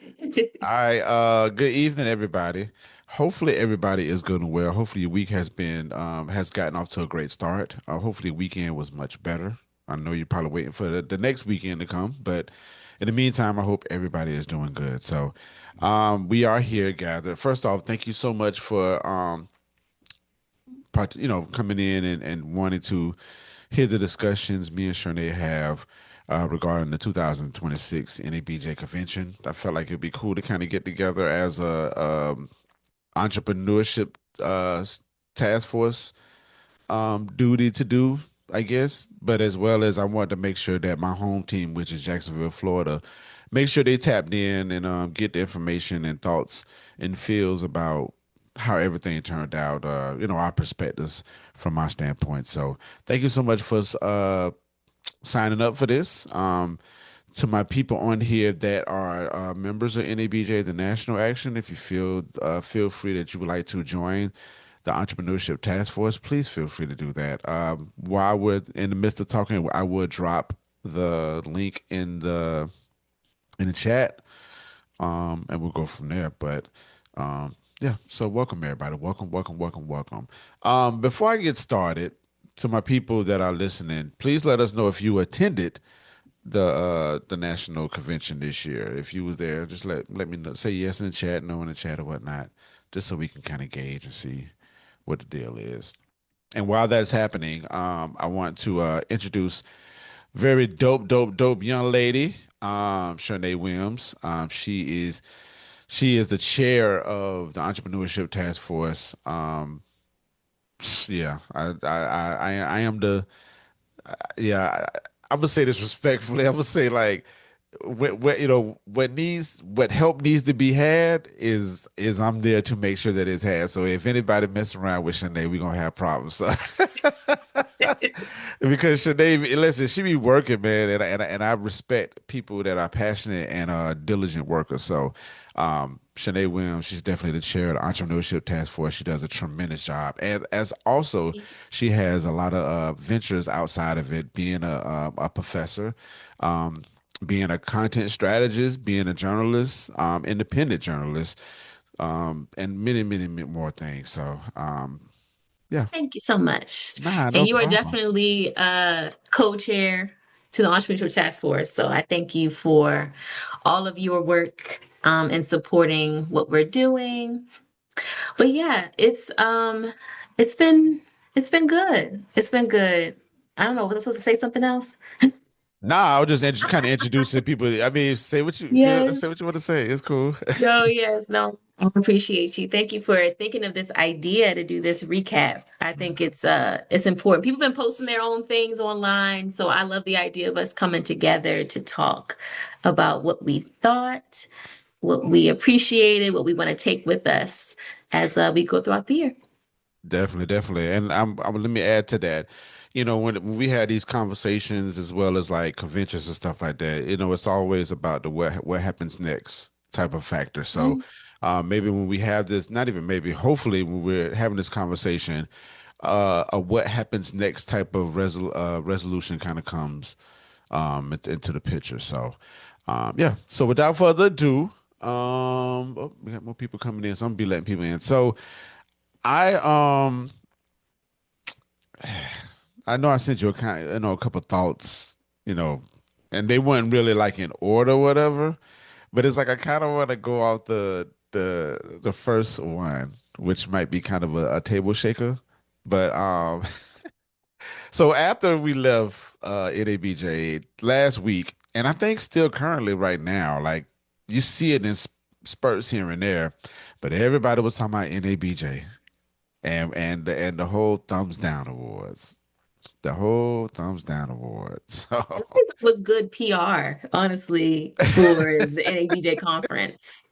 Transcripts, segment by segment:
All right, good evening, everybody. Hopefully everybody is good and well. Hopefully your week has gotten off to a great start. Hopefully the weekend was much better. I know you're probably waiting for the next weekend to come, but in the meantime, I hope everybody is doing good. So, we are here gathered. First off, thank you so much for coming in and wanting to hear the discussions me and Shernay have regarding the 2026 NABJ convention. I felt like it'd be cool to kind of get together as a entrepreneurship task force duty to do, I guess. But as well as I wanted to make sure that my home team, which is Jacksonville, Florida, make sure they tapped in and get the information and thoughts and feels about how everything turned out, our perspectives from our standpoint. So thank you so much for signing up for this. To my people on here that are members of NABJ, the National Action, if you feel free that you would like to join the Entrepreneurship Task Force, please feel free to do that. While we're in the midst of talking, I will drop the link in the chat, and we'll go from there. But yeah, so welcome everybody. Welcome, welcome, welcome, welcome. Before I get started, to my people that are listening, please let us know if you attended the national convention this year. If you was there, just let me know. Say yes in the chat, no in the chat or whatnot, just so we can kind of gauge and see what the deal is. And while that's happening, I want to introduce very dope, dope, dope young lady, Shernay Williams. She is the chair of the Entrepreneurship Task Force. Yeah, I am the yeah. I would say this respectfully. I would say like what help needs to be had is I'm there to make sure that it's had. So if anybody mess around with Shanae, we're gonna have problems. So because Shanae, listen, she be working, man, and I respect people that are passionate and diligent workers. So Shanae Williams, she's definitely the chair of the Entrepreneurship Task Force. She does a tremendous job, and as also she has a lot of ventures outside of it, being a professor. Um, Being a content strategist, being a journalist, independent journalist, and many, many, many more things. So, yeah, Thank you so much. nah, And no you are problem. definitely co-chair to the Entrepreneurship Task Force. So I thank you for all of your work and supporting what we're doing. But yeah, it's been it's been good. It's been good. I don't know, was I supposed to say something else? Nah, I was just kind of introducing people. I mean, say what you feel, say Yes. what you want to say. It's cool. No, yes, no. I appreciate you. Thank you for thinking of this idea to do this recap. I think it's important. People have been posting their own things online, so I love the idea of us coming together to talk about what we thought, what we appreciated, what we want to take with us as we go throughout the year. Definitely, definitely. And let me add to that. When we had these conversations as well as like conventions and stuff like that, it's always about the what happens next type of factor. So, Mhm. maybe when we have this, not even maybe, hopefully when we're having this conversation, a what happens next type of resolution kind of comes into the picture. So, yeah. So without further ado, oh, we got more people coming in, so I'm gonna be letting people in. So I I know I sent you a couple thoughts, you know, and they weren't really like in order or whatever, but it's like I kind of want to go off the first one, which might be kind of a table shaker. But so after we left NABJ last week, and I think still currently right now, like you see it in spurts here and there, but everybody was talking about NABJ and the whole thumbs down awards. The whole thumbs down award. I So think it was good PR, honestly, for the NABJ conference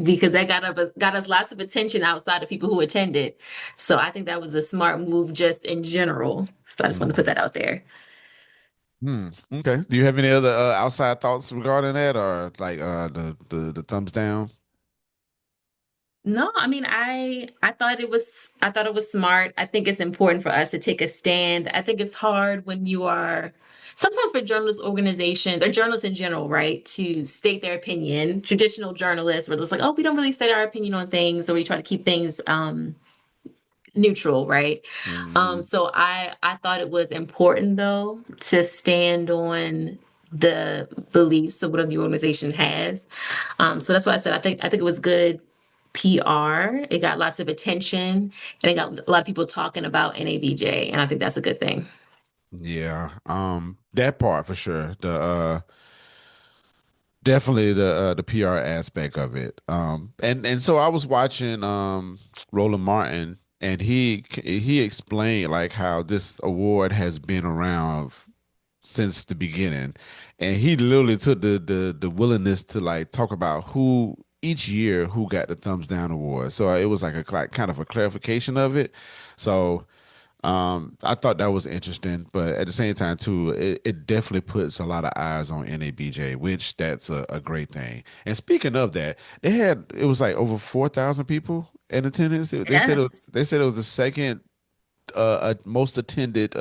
because that got us lots of attention outside of people who attended. So I think that was a smart move just in general. So I just want to put Mhm. that out there. Okay. Do you have any other outside thoughts regarding that, or like the thumbs down? No, I mean I thought it was smart. I think it's important for us to take a stand. I think it's hard when you are sometimes for journalist organizations or journalists in general, right, to state their opinion. Traditional journalists were just like, oh, we don't really state our opinion on things, or we try to keep things neutral, right? Hmm. So I thought it was important though to stand on the beliefs of what the organization has. So that's why I said I think it was good PR. It got lots of attention and it got a lot of people talking about NABJ, and I think that's a good thing. Yeah, that part for sure. Definitely the PR aspect of it. And so I was watching Roland Martin, and he explained like how this award has been around since the beginning, and he literally took the willingness to like talk about who each year who got the thumbs down award. So it was like kind of a clarification of it. So I thought that was interesting, but at the same time too, it definitely puts a lot of eyes on NABJ, which that's a great thing. And speaking of that, it was like over 4,000 people in attendance. Yes, They said it was the second most attended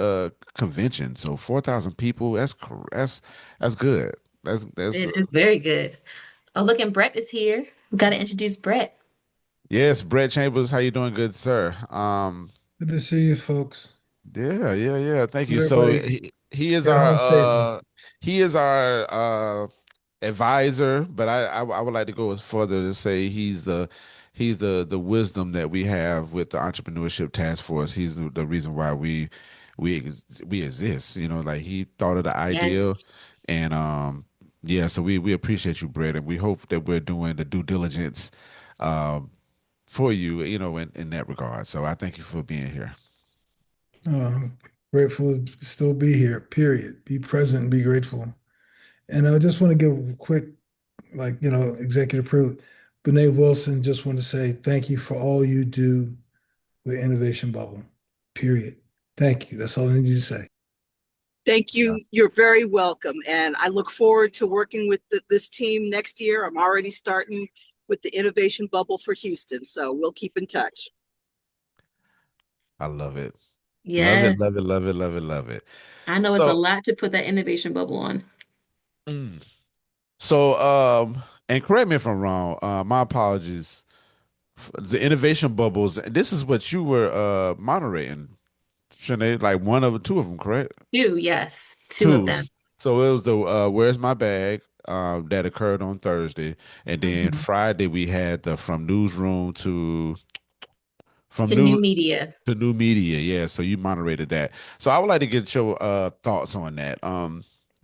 convention. So 4,000 people, that's good. That's it is very good. Oh, look, and Brett is here. We got to introduce Brett. Yes, Brett Chambers, how you doing, good sir? Good to see you, folks. Yeah, yeah, yeah. Thank Hope you. So everybody he is got our home safely. advisor, but I would like to go as further to say he's the wisdom that we have with the entrepreneurship task force. He's the reason why we exist. You know, like he thought of the idea, Yes. and yeah. So we appreciate you, Brett, and we hope that we're doing the due diligence um for you. You know, in that regard. So I thank you for being here. I'm grateful to still be here, period. Be present and be grateful. And I just want to give a quick, executive privilege. Benet Wilson, just want to say thank you for all you do with Innovation Bubble, period. Thank you. That's all I need you to say. Thank you. You're very welcome. And I look forward to working with this team next year. I'm already starting with the innovation bubble for Houston. So we'll keep in touch. I love it. Love it, love Yes. it, love it, love it, love it. I know it's a So, lot to put that innovation bubble on. mm, so, and correct me if I'm wrong, my apologies. The innovation bubbles, this is what you were moderating, Shernay, like two of them, correct? Two, yes, two of Two. them. So it was the Where's My Bag that occurred on Thursday, and then Mhm. Friday we had the from To new new media. to new media. Yeah, so you moderated that. So I would like to get your thoughts on that.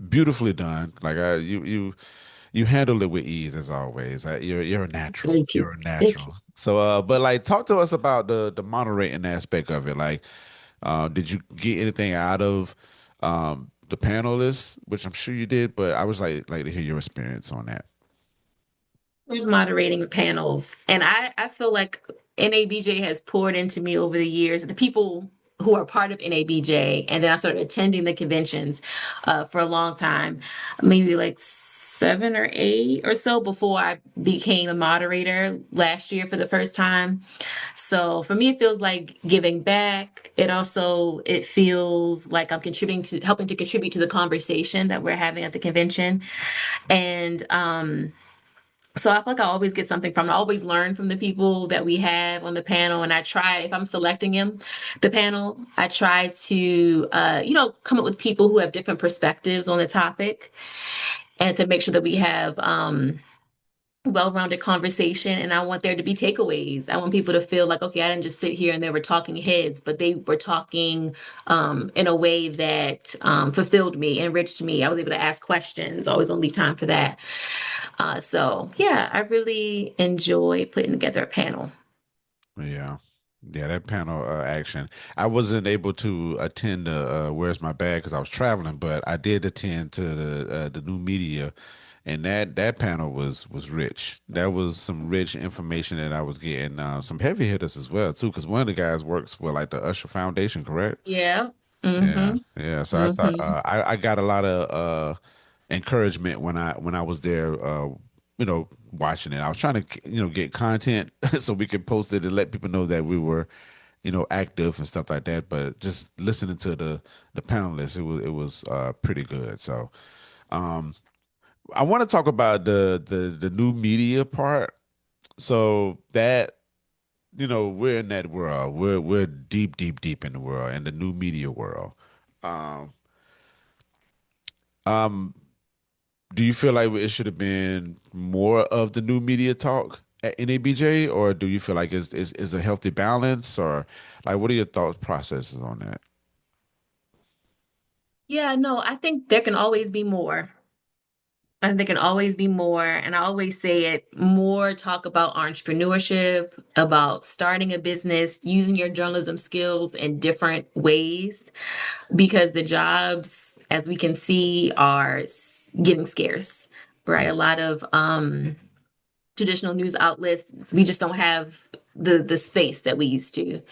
Beautifully done. Like you handled it with ease as always. You're a natural. Thank you. You're a Thank you. natural. So but like talk to us about the moderating aspect of it. Like did you get anything out of the panelists, which I'm sure you did, but I was like to hear your experience on that. Love moderating panels. And I feel like NABJ has poured into me over the years. The people who are part of NABJ, and then I started attending the conventions for a long time, maybe like 7 or 8 or so before I became a moderator last year for the first time. So for me, it feels like giving back. It feels like I'm contributing to helping to contribute to the conversation that we're having at the convention. And so I feel like I always get something from it. I always learn from the people that we have on the panel. And I try, if I'm selecting the panel, I try to, come up with people who have different perspectives on the topic and to make sure that we have, well-rounded conversation. And I want there to be takeaways. I want people to feel like, okay, I didn't just sit here and they were talking heads, but they were talking in a way that fulfilled me, enriched me. I was able to ask questions. Always want to leave time for that. So yeah, I really enjoy putting together a panel. Yeah. Yeah, that panel action. I wasn't able to attend Where's My Bag because I was traveling, but I did attend to the new media, and that panel was rich. That was some rich information that I was getting. Some heavy hitters as well too, because one of the guys works for like the Usher Foundation, correct? Yeah. Yeah, Mm-hmm. yeah. So I thought Mm-hmm. I got a lot of encouragement when I was there. Watching it. I was trying to get content so we could post it and let people know that we were active and stuff like that. But just listening to the panelists, it was pretty good. So um, I want to talk about the new media part. So that we're in that world. We're deep, deep, deep in the world, in the new media world. Um, um, do you feel like it should have been more of the new media talk at NABJ, or do you feel like is a healthy balance, or like what are your thoughts processes on that? Yeah, no, I think there can always be more. I think there can always be more. And I always say it more talk about entrepreneurship, about starting a business, using your journalism skills in different ways, because the jobs, as we can see, are getting scarce, right? Yeah. A lot of traditional news outlets, we just don't have the space that we used to.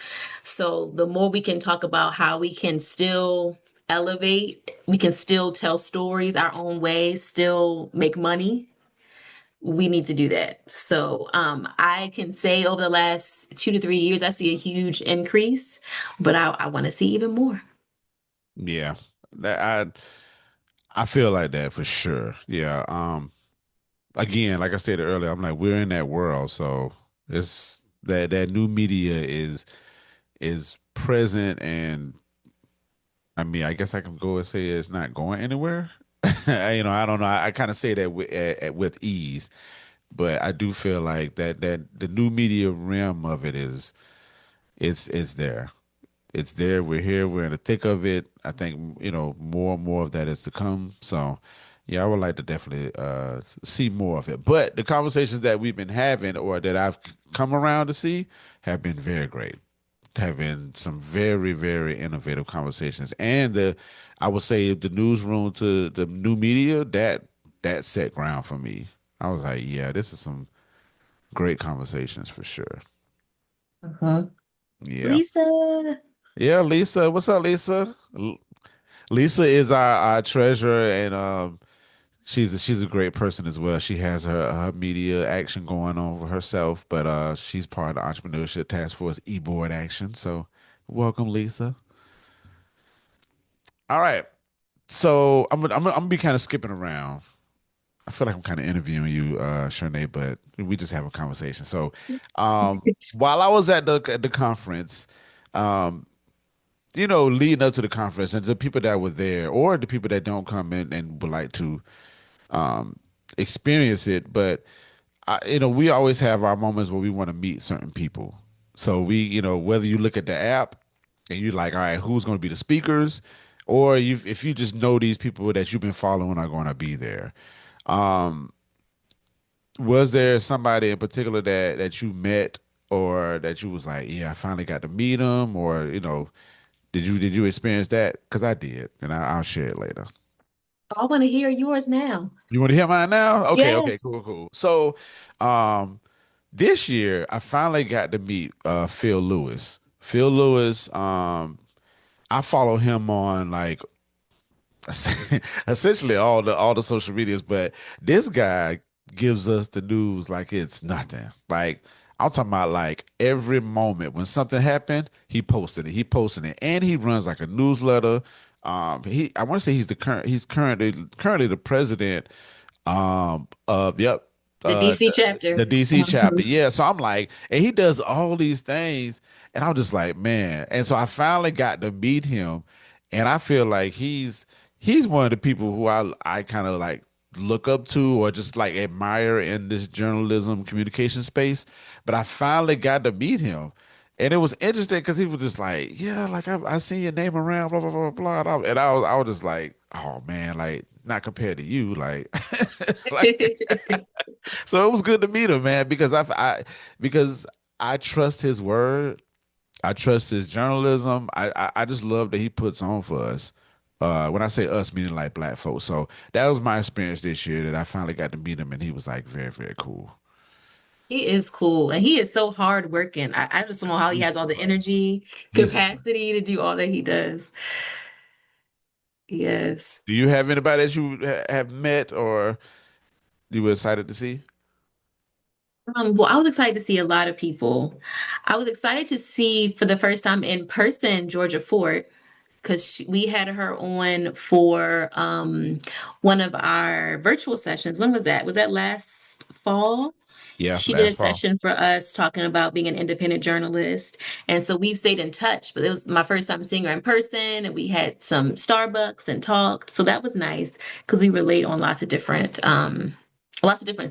So the more we can talk about how we can still elevate, we can still tell stories our own way, still make money. We need to do that. So I can say over the last 2 to 3 years, I see a huge increase, but I want to see even more. Yeah. I feel like that for sure. Yeah. Again, like I said earlier, I'm like we're in that world, so it's that new media is present, and I mean, I guess I can go and say it's not going anywhere. I don't know. I kind of say that with ease, but I do feel like that the new media realm of it is there. It's there. We're here. We're in the thick of it. I think more and more of that is to come. So, yeah, I would like to definitely see more of it. But the conversations that we've been having, or that I've come around to see, have been very great. Have been some very, very innovative conversations, and I would say the newsroom to the new media that set ground for me. I was like, yeah, this is some great conversations for sure. Uh-huh. Yeah. Lisa. Yeah, Lisa. What's up, Lisa? Lisa is our treasurer, and she's a great person as well. She has her media action going on for herself, but she's part of the entrepreneurship task force e-board action. So welcome, Lisa. All right. So I'm gonna be kind of skipping around. I feel like I'm kind of interviewing you, Shernay, but we just have a conversation. So while I was at the conference, um, leading up to the conference, and the people that were there, or the people that don't come in and would like to um, experience it, but we always have our moments where we want to meet certain people. So whether you look at the app and you're like, all right, who's going to be the speakers, or if you just know these people that you've been following are going to be there. Um, was there somebody in particular that you met, or that you was like, yeah, I finally got to meet them, or did you experience that? Because I did, and I'll share it later. I want to hear yours now. You want to hear mine now? Okay, okay, cool, Yes. cool. So, um, this year I finally got to meet Phil Lewis. Phil Lewis, I follow him on like essentially all the social medias, but this guy gives us the news like it's nothing. Like I'm talking about like every moment when something happened, he posted it. He posted it, and he runs like a newsletter. I want to say he's currently the president of yep, The DC the chapter. DC chapter. Mhm. Yeah, so I'm like, and he does all these things, and I'm just like, man. And so I finally got to meet him, and I feel like he's one of the people who I kind of like look up to, or just like admire in this journalism communication space. But I finally got to meet him. And it was interesting because he was just like, yeah, like I seen your name around, blah blah blah blah. And I was just like, oh man, like not compared to you, like, like. So it was good to meet him, man, because I trust his word. I trust his journalism. I just love that he puts on for us. When I say us, meaning like black folks. So that was my experience this year, that I finally got to meet him, and he was like very, very cool. He is cool and he is so hard working. I just don't know how he He's has all the nuts. energy, He's. capacity to do all that he does. Yes. Do you have anybody that you have met or you were excited to see? Well, I was excited to see a lot of people. I was excited to see for the first time in person Georgia Ford because we had her on for one of our virtual sessions. When was that? Was that last fall? Yeah, She did a last fall. session for us talking about being an independent journalist. And so we've stayed in touch, but it was my first time seeing her in person and we had some Starbucks and talked. So that was nice because we relate on lots of different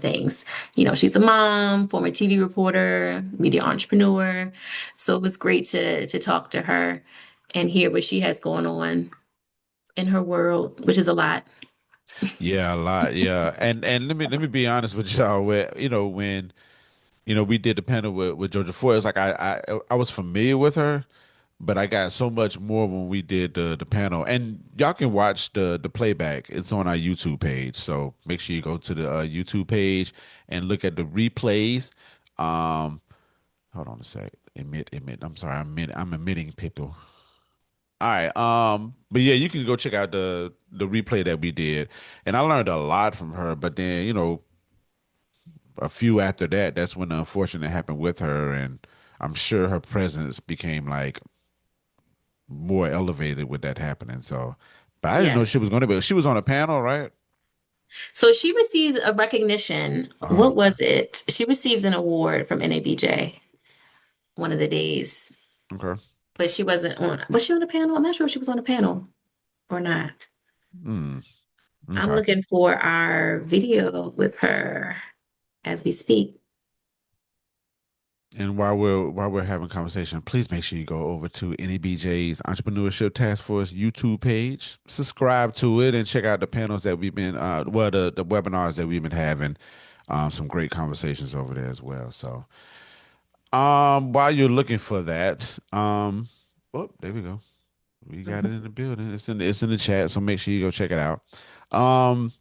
things. You know, she's a mom, former TV reporter, media entrepreneur. So it was great to talk to her and hear what she has going on in her world, which is a lot. Yeah, a lot. Yeah, and let me be honest with y'all. Where when we did the panel with Georgia Ford, it's like I was familiar with her, but I got so much more when we did the panel. And y'all can watch the playback. It's on our YouTube page, so make sure you go to the YouTube page and look at the replays. Um, Hold on a sec. Emit. I'm sorry. I'm emitting people. All right. But yeah, you can go check out the replay that we did, and I learned a lot from her. But then, a few after that, that's when the unfortunate happened with her, and I'm sure her presence became like more elevated with that happening. So, but I didn't know she was Yes. going to be. She was on a panel, right? So she receives a recognition. Oh, What okay. was it? She receives an award from NABJ one of the days, Okay. but she wasn't on. Was she on the panel? I'm not sure if she was on the panel or not. Hmm. I'm Okay. looking for our video with her as we speak. And while we're having conversation, please make sure you go over to NEBJ's Entrepreneurship Task Force YouTube page, subscribe to it, and check out the panels that we've been, the webinars that we've been having. Some great conversations over there as well. So, while you're looking for that, oh, there we go. We got it Mhm. in the building. It's in the chat, so make sure you go check it out. Um,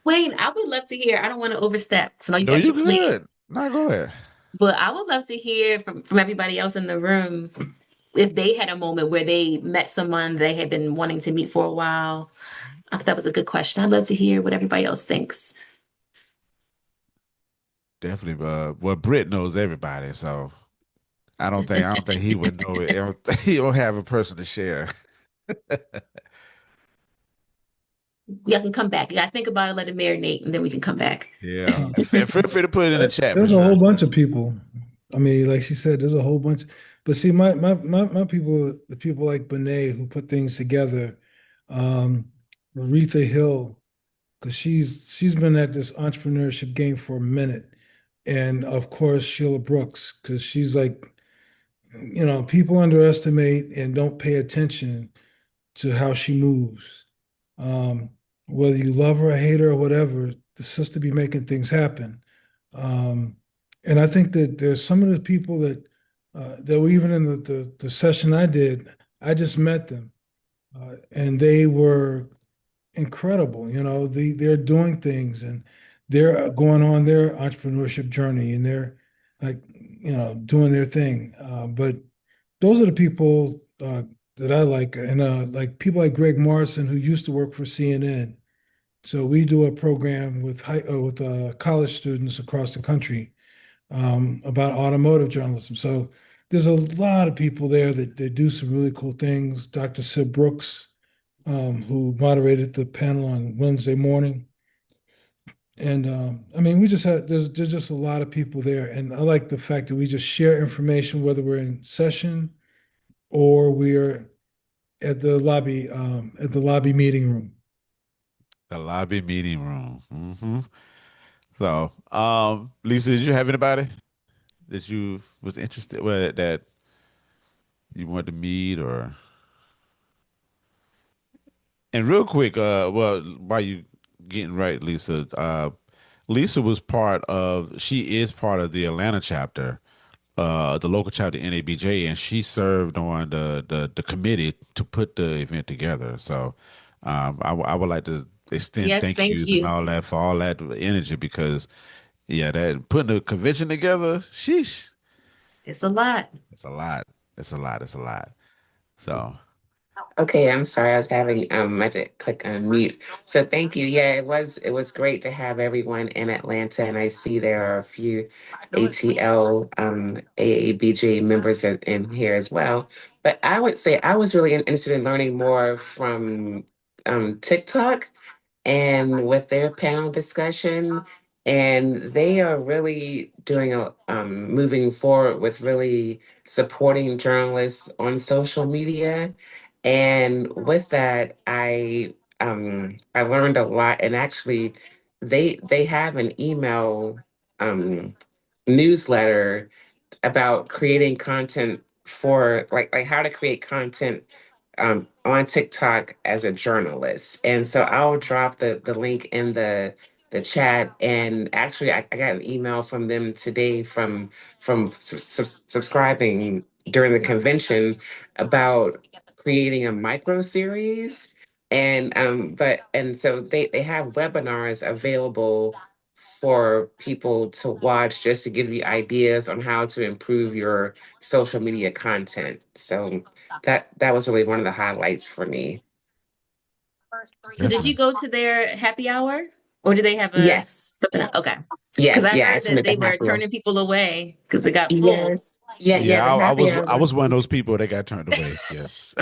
Wayne, I would love to hear. I don't want to overstep, so I know you no, got you your plan, good. Now go ahead. but I would love to hear from everybody else in the room if they had a moment where they met someone they had been wanting to meet for a while. I thought that was a good question. I'd love to hear what everybody else thinks. Definitely. Well, Britt knows everybody, so. I don't think he would know it. He don't have a person to share. Y'all can come back. You gotta think about it, let it marinate, and then we can come back. Yeah. And feel free to put it in the chat for There's a sure. whole bunch of people. I mean, like she said, there's a whole bunch. But see, my people, the people like Benet who put things together, um, Aretha Hill, because she's been at this entrepreneurship game for a minute, and of course Sheila Brooks, because she's like, people underestimate and don't pay attention to how she moves. Um, Whether you love her or hate her or whatever, the sister be making things happen. Um, and I think that there's some of the people that were even in the session I did, I just met them, and they were incredible. They're doing things and they're going on their entrepreneurship journey and they're like, doing their thing. But those are the people that I like, and like people like Greg Morrison, who used to work for CNN. So we do a program with college students across the country about automotive journalism. So there's a lot of people there that do some really cool things. Dr. Sid Brooks, who moderated the panel on Wednesday morning. And I mean, we just had there's just a lot of people there, and I like the fact that we just share information, whether we're in session or we're at the lobby meeting room. The lobby meeting room. So, Lisa, did you have anybody that you was interested, well, that you wanted to meet or? And real quick, well, while you getting right, Lisa, Lisa she is part of the Atlanta chapter, the local chapter NABJ, and she served on the committee to put the event together. So, I would like to extend Yes, thank thank yous and you. all that for all that energy because, yeah, that putting a convention together, sheesh, It's a lot. it's a lot. It's a lot. It's a lot. So. Okay, I'm sorry. I was having I had to click on mute. So thank you. Yeah, it was great to have everyone in Atlanta, and I see there are a few ATL AABJ members in here as well. But I would say I was really interested in learning more from TikTok and with their panel discussion. And they are really doing a moving forward with really supporting journalists on social media. And with that, I learned a lot. And actually, they have an email um, newsletter about creating content for like how to create content on TikTok as a journalist. And so I'll drop the link in the chat. And actually, I got an email from them today from subscribing during the convention about creating a micro series. And so they have webinars available for people to watch just to give you ideas on how to improve your social media content. So that was really one of the highlights for me. So did you Definitely. go to their happy hour or do they have a Yes. something else? Okay. Because Yes, I yeah, I heard that attended they the were happy hour. turning people away because it got full. Yes. Yeah, Yeah, the happy I hour. was one of those people that got turned away. Yes.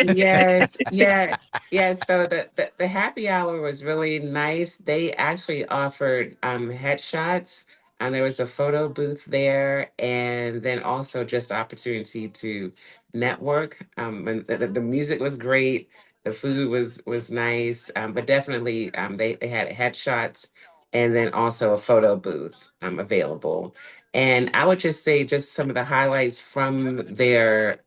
Yes, yeah, yeah. So the happy hour was really nice. They actually offered headshots, and there was a photo booth there, and then also just the opportunity to network. And the music was great. The food was nice, but definitely they had headshots, and then also a photo booth available. And I would just say just some of the highlights from their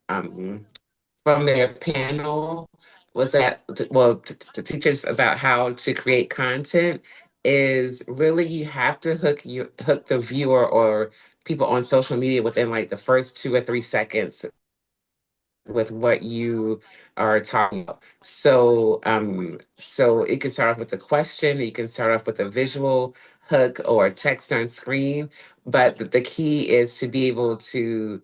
panel was that well to teach us about how to create content is really you have to hook the viewer or people on social media within like the first 2 or 3 seconds with what you are talking about. So it can start off with a question, you can start off with a visual hook or text on screen, but the key is to be able to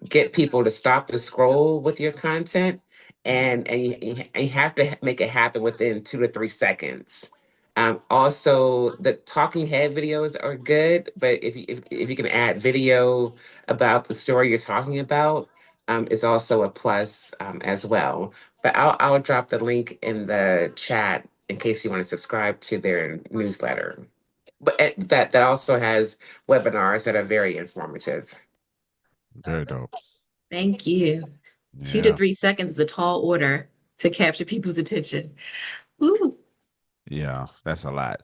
get people to stop the scroll with your content, and you have to make it happen within 2 to 3 seconds. Also, the talking head videos are good, but if you can add video about the story you're talking about, is also a plus as well. But I'll drop the link in the chat in case you want to subscribe to their newsletter. But that also has webinars that are very informative. Very dope. Thank you. Two to Yeah. 3 seconds is a tall order to capture people's attention. Ooh. Yeah, that's a lot.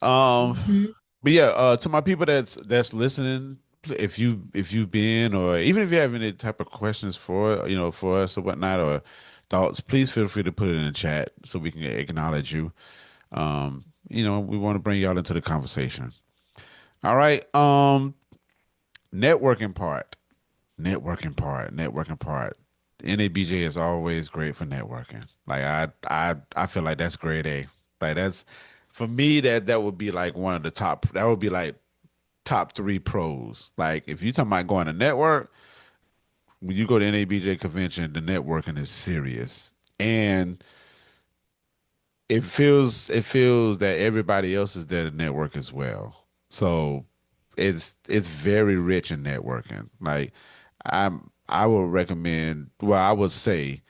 Um, Mhm. but yeah, to my people that's listening, if you've been or even if you have any type of questions for for us or whatnot or thoughts, please feel free to put it in the chat so we can acknowledge you. We want to bring y'all into the conversation. All right. Networking part. Networking part. NABJ is always great for networking. Like I feel like that's grade A. Like that's for me that would be like one of the top. That would be like top three pros. Like if you talking about going to network, when you go to NABJ convention, the networking is serious, and it feels that everybody else is there to network as well. So it's very rich in networking. Like I would recommend. Well, I would say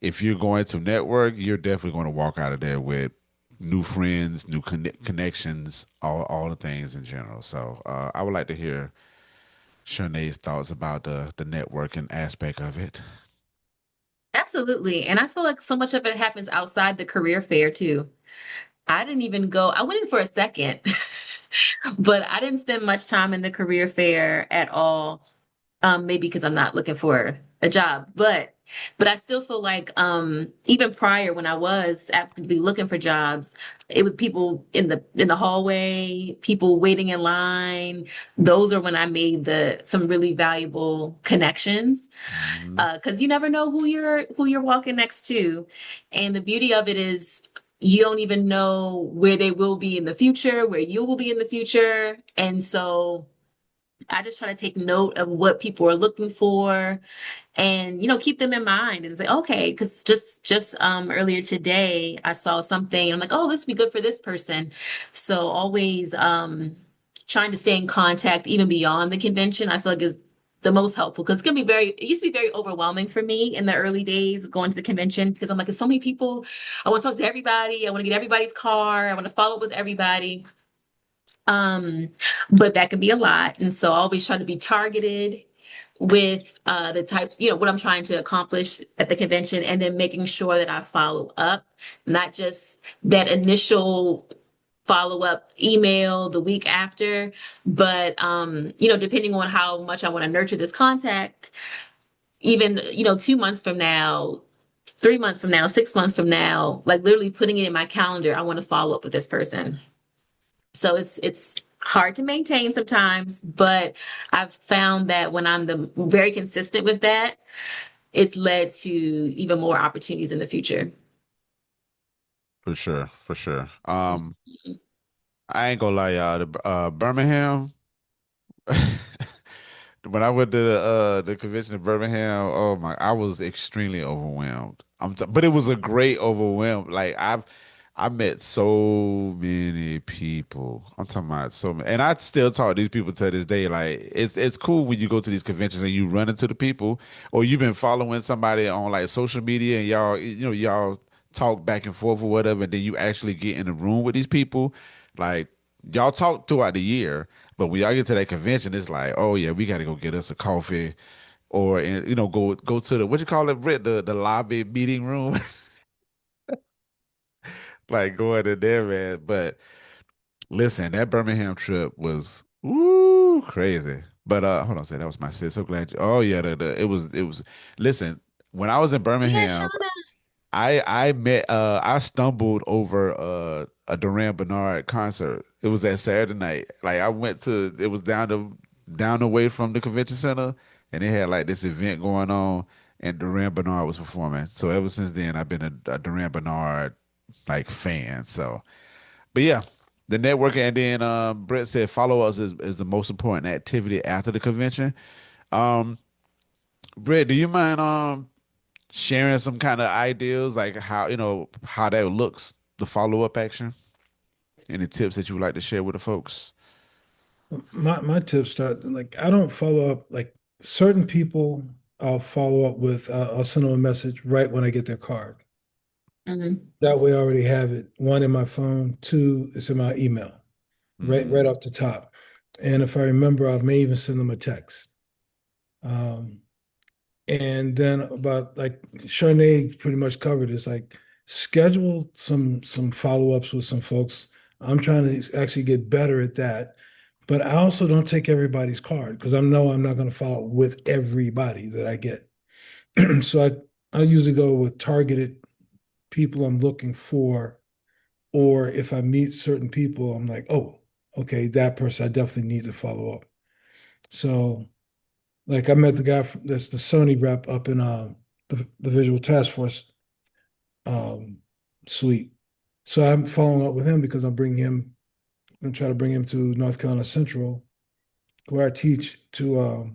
if you're going to network, you're definitely going to walk out of there with new friends, new connections, all the things in general. So I would like to hear Shernay's thoughts about the networking aspect of it. Absolutely. And I feel like so much of it happens outside the career fair too. I didn't even go, I went in for a second, but I didn't spend much time in the career fair at all. Maybe because I'm not looking for a job, but I still feel like even prior when I was actively looking for jobs, it was people in the hallway, people waiting in line. Those are when I made the some really valuable connections. Mhm. Because you never know who you're walking next to, and the beauty of it is you don't even know where they will be in the future, where you will be in the future, and so I just try to take note of what people are looking for and, keep them in mind and say, okay, because just earlier today I saw something and I'm like, oh, this would be good for this person. So always trying to stay in contact even beyond the convention, I feel like is the most helpful because it used to be very overwhelming for me in the early days of going to the convention because I'm like, there's so many people. I want to talk to everybody. I want to get everybody's car. I want to follow up with everybody. Um, but that can be a lot. And so I always try to be targeted with the types, what I'm trying to accomplish at the convention, and then making sure that I follow up, not just that initial follow up email the week after, but depending on how much I want to nurture this contact, even 2 months from now, 3 months from now, 6 months from now, like literally putting it in my calendar, I want to follow up with this person. So it's hard to maintain sometimes, but I've found that when I'm very consistent with that, it's led to even more opportunities in the future. For sure, for sure. I ain't gonna lie, y'all. Birmingham. When I went to the convention in Birmingham, oh my, I was extremely overwhelmed. But it was a great overwhelm. Like I met so many people. I'm talking about so many, and I still talk to these people to this day. Like it's cool when you go to these conventions and you run into the people, or you've been following somebody on like social media, and y'all talk back and forth or whatever, and then you actually get in the room with these people. Like y'all talk throughout the year, but when y'all get to that convention, it's like, oh yeah, we got to go get us a coffee, or go to the what you call it, Britt, the lobby meeting room, like going in there, man. But listen, that Birmingham trip was woo crazy. But hold on, say that was my sis. So glad you. Oh yeah, it was. Listen, when I was in Yeah, Birmingham, Shauna. I stumbled over a Duran Bernard concert. It was that Saturday night. Like I went to it was down the way from the convention center, and they had like this event going on, and Duran Bernard was performing. So ever since then I've been a Duran Bernard like fan. So but yeah, the networking, and then Brett said follow us is the most important activity after the convention. Um Brett, do you mind sharing some kind of ideas like how that looks, the follow-up action? Any tips that you would like to share with the folks? My tips start like I don't follow up like certain people. I'll follow up with. I'll send them a message right when I get their card. Mhm. That way, I already have it. One in my phone. Two, it's in my email. Right Mm, off the top. And if I remember, I may even send them a text. Um, and then about like Shernay pretty much covered is like schedule some follow-ups with some folks. I'm trying to actually get better at that. But I also don't take everybody's card because I know I'm not going to follow up with everybody that I get. So I usually go with targeted people I'm looking for, or if I meet certain people, I'm like, oh, okay, that person I definitely need to follow up. So like I met the guy that's the Sony rep up in the Visual Task Force um, suite. So I'm following up with him because I'm trying to bring him to North Carolina Central, where I teach to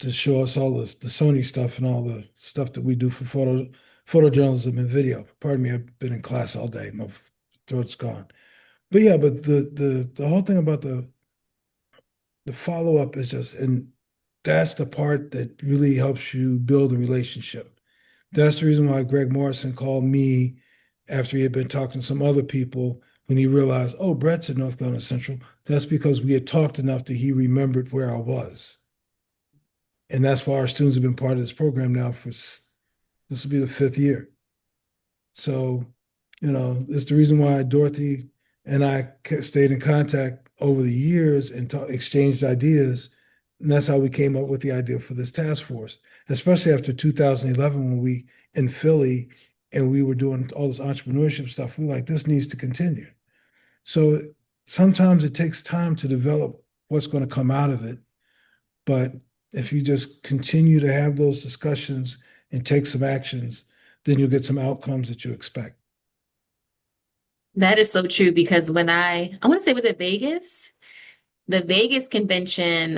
show us all the Sony stuff and all the stuff that we do for photojournalism and video. Pardon me, I've been in class all day. My throat's gone. But yeah, but the whole thing about the follow up is just, and that's the part that really helps you build a relationship. That's the reason why Greg Morrison called me after he had been talking to some other people when he realized, oh, Brett's in North Carolina Central. That's because we had talked enough that he remembered where I was. And that's why our students have been part of this program now this will be the fifth year. So, it's the reason why Dorothy and I stayed in contact over the years and exchanged ideas. And that's how we came up with the idea for this task force, especially after 2011 when we in Philly and we were doing all this entrepreneurship stuff. We were like, this needs to continue. So sometimes it takes time to develop what's going to come out of it. But if you just continue to have those discussions and take some actions, then you'll get some outcomes that you expect. That is so true because when I want to say, was it Vegas? the Vegas convention,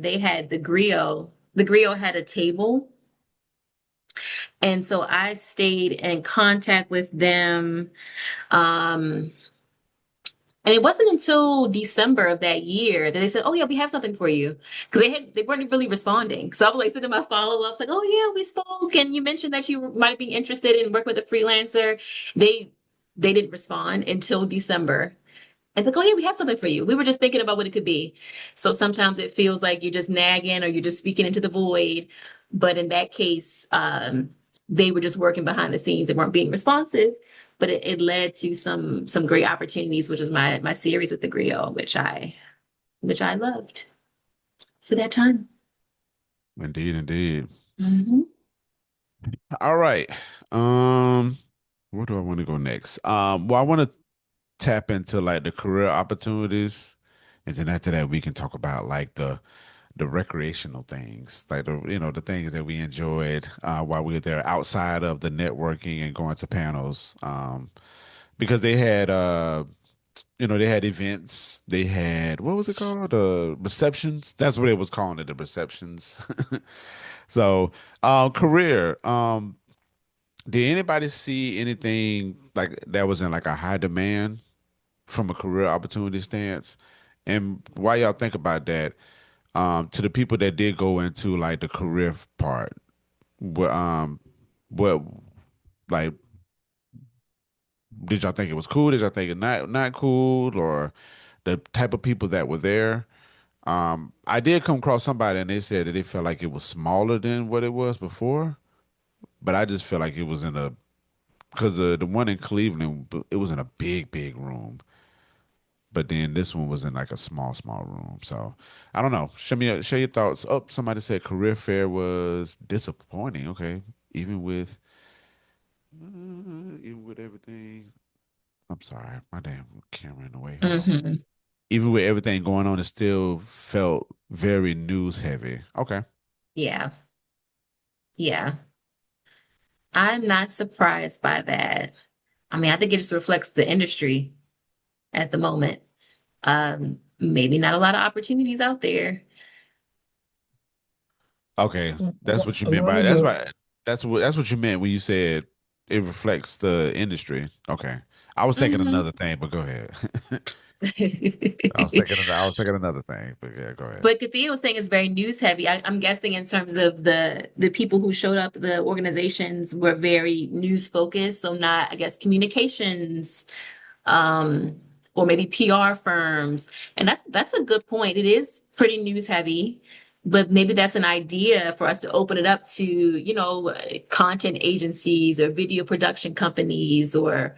they had the griot. The griot had a table. And so I stayed in contact with them. Um, and it wasn't until December of that year that they said, "Oh yeah, we have something for you," because they weren't really responding. So I was like sending my follow-ups, like, "Oh yeah, we spoke, and you mentioned that you might be interested in work with a freelancer." They they didn't respond until December. And like, "Oh yeah, we have something for you. We were just thinking about what it could be." So sometimes it feels like you're just nagging or you're just speaking into the void. But in that case, they were just working behind the scenes and weren't being responsive. But it led to some great opportunities, which is my series with the griot, which I loved for that time. Indeed, indeed. Hmm. All right. Um, where do I want to go next? Well, I want to tap into like the career opportunities, and then after that, we can talk about like the recreational things, like the things that we enjoyed while we were there outside of the networking and going to panels. Because they had they had events. They had, what was it called? The receptions. That's what it was calling it, the receptions. So, career. Did anybody see anything like that was in like a high demand from a career opportunity stance? And while y'all think about that, to the people that did go into like the career part, what like did y'all think it was cool? Did y'all think it not cool, or the type of people that were there? I did come across somebody and they said that they felt like it was smaller than what it was before, but I just feel like it was in a because the one in Cleveland, it was in a big room, but then this one was in like a small room. So I don't know. Share your thoughts. Oh, somebody said career fair was disappointing. Okay, even with even with everything. I'm sorry, my damn camera in the way. Hold on. Hmm. Even with everything going on, it still felt very news heavy. Okay. Yeah, yeah. I'm not surprised by that. I mean, I think it just reflects the industry at the moment. Maybe not a lot of opportunities out there. Okay, that's what you A meant lot by of that's the why that's what you meant when you said it reflects the industry. Okay, I was thinking Hmm. another thing, but go ahead. But I was thinking another thing, but yeah, go ahead. Kathia was saying it's very news heavy. I'm guessing in terms of the people who showed up, the organizations were very news focused, so not, I guess, communications, um, or maybe PR firms. And that's a good point. It is pretty news heavy, but maybe that's an idea for us to open it up to, content agencies or video production companies or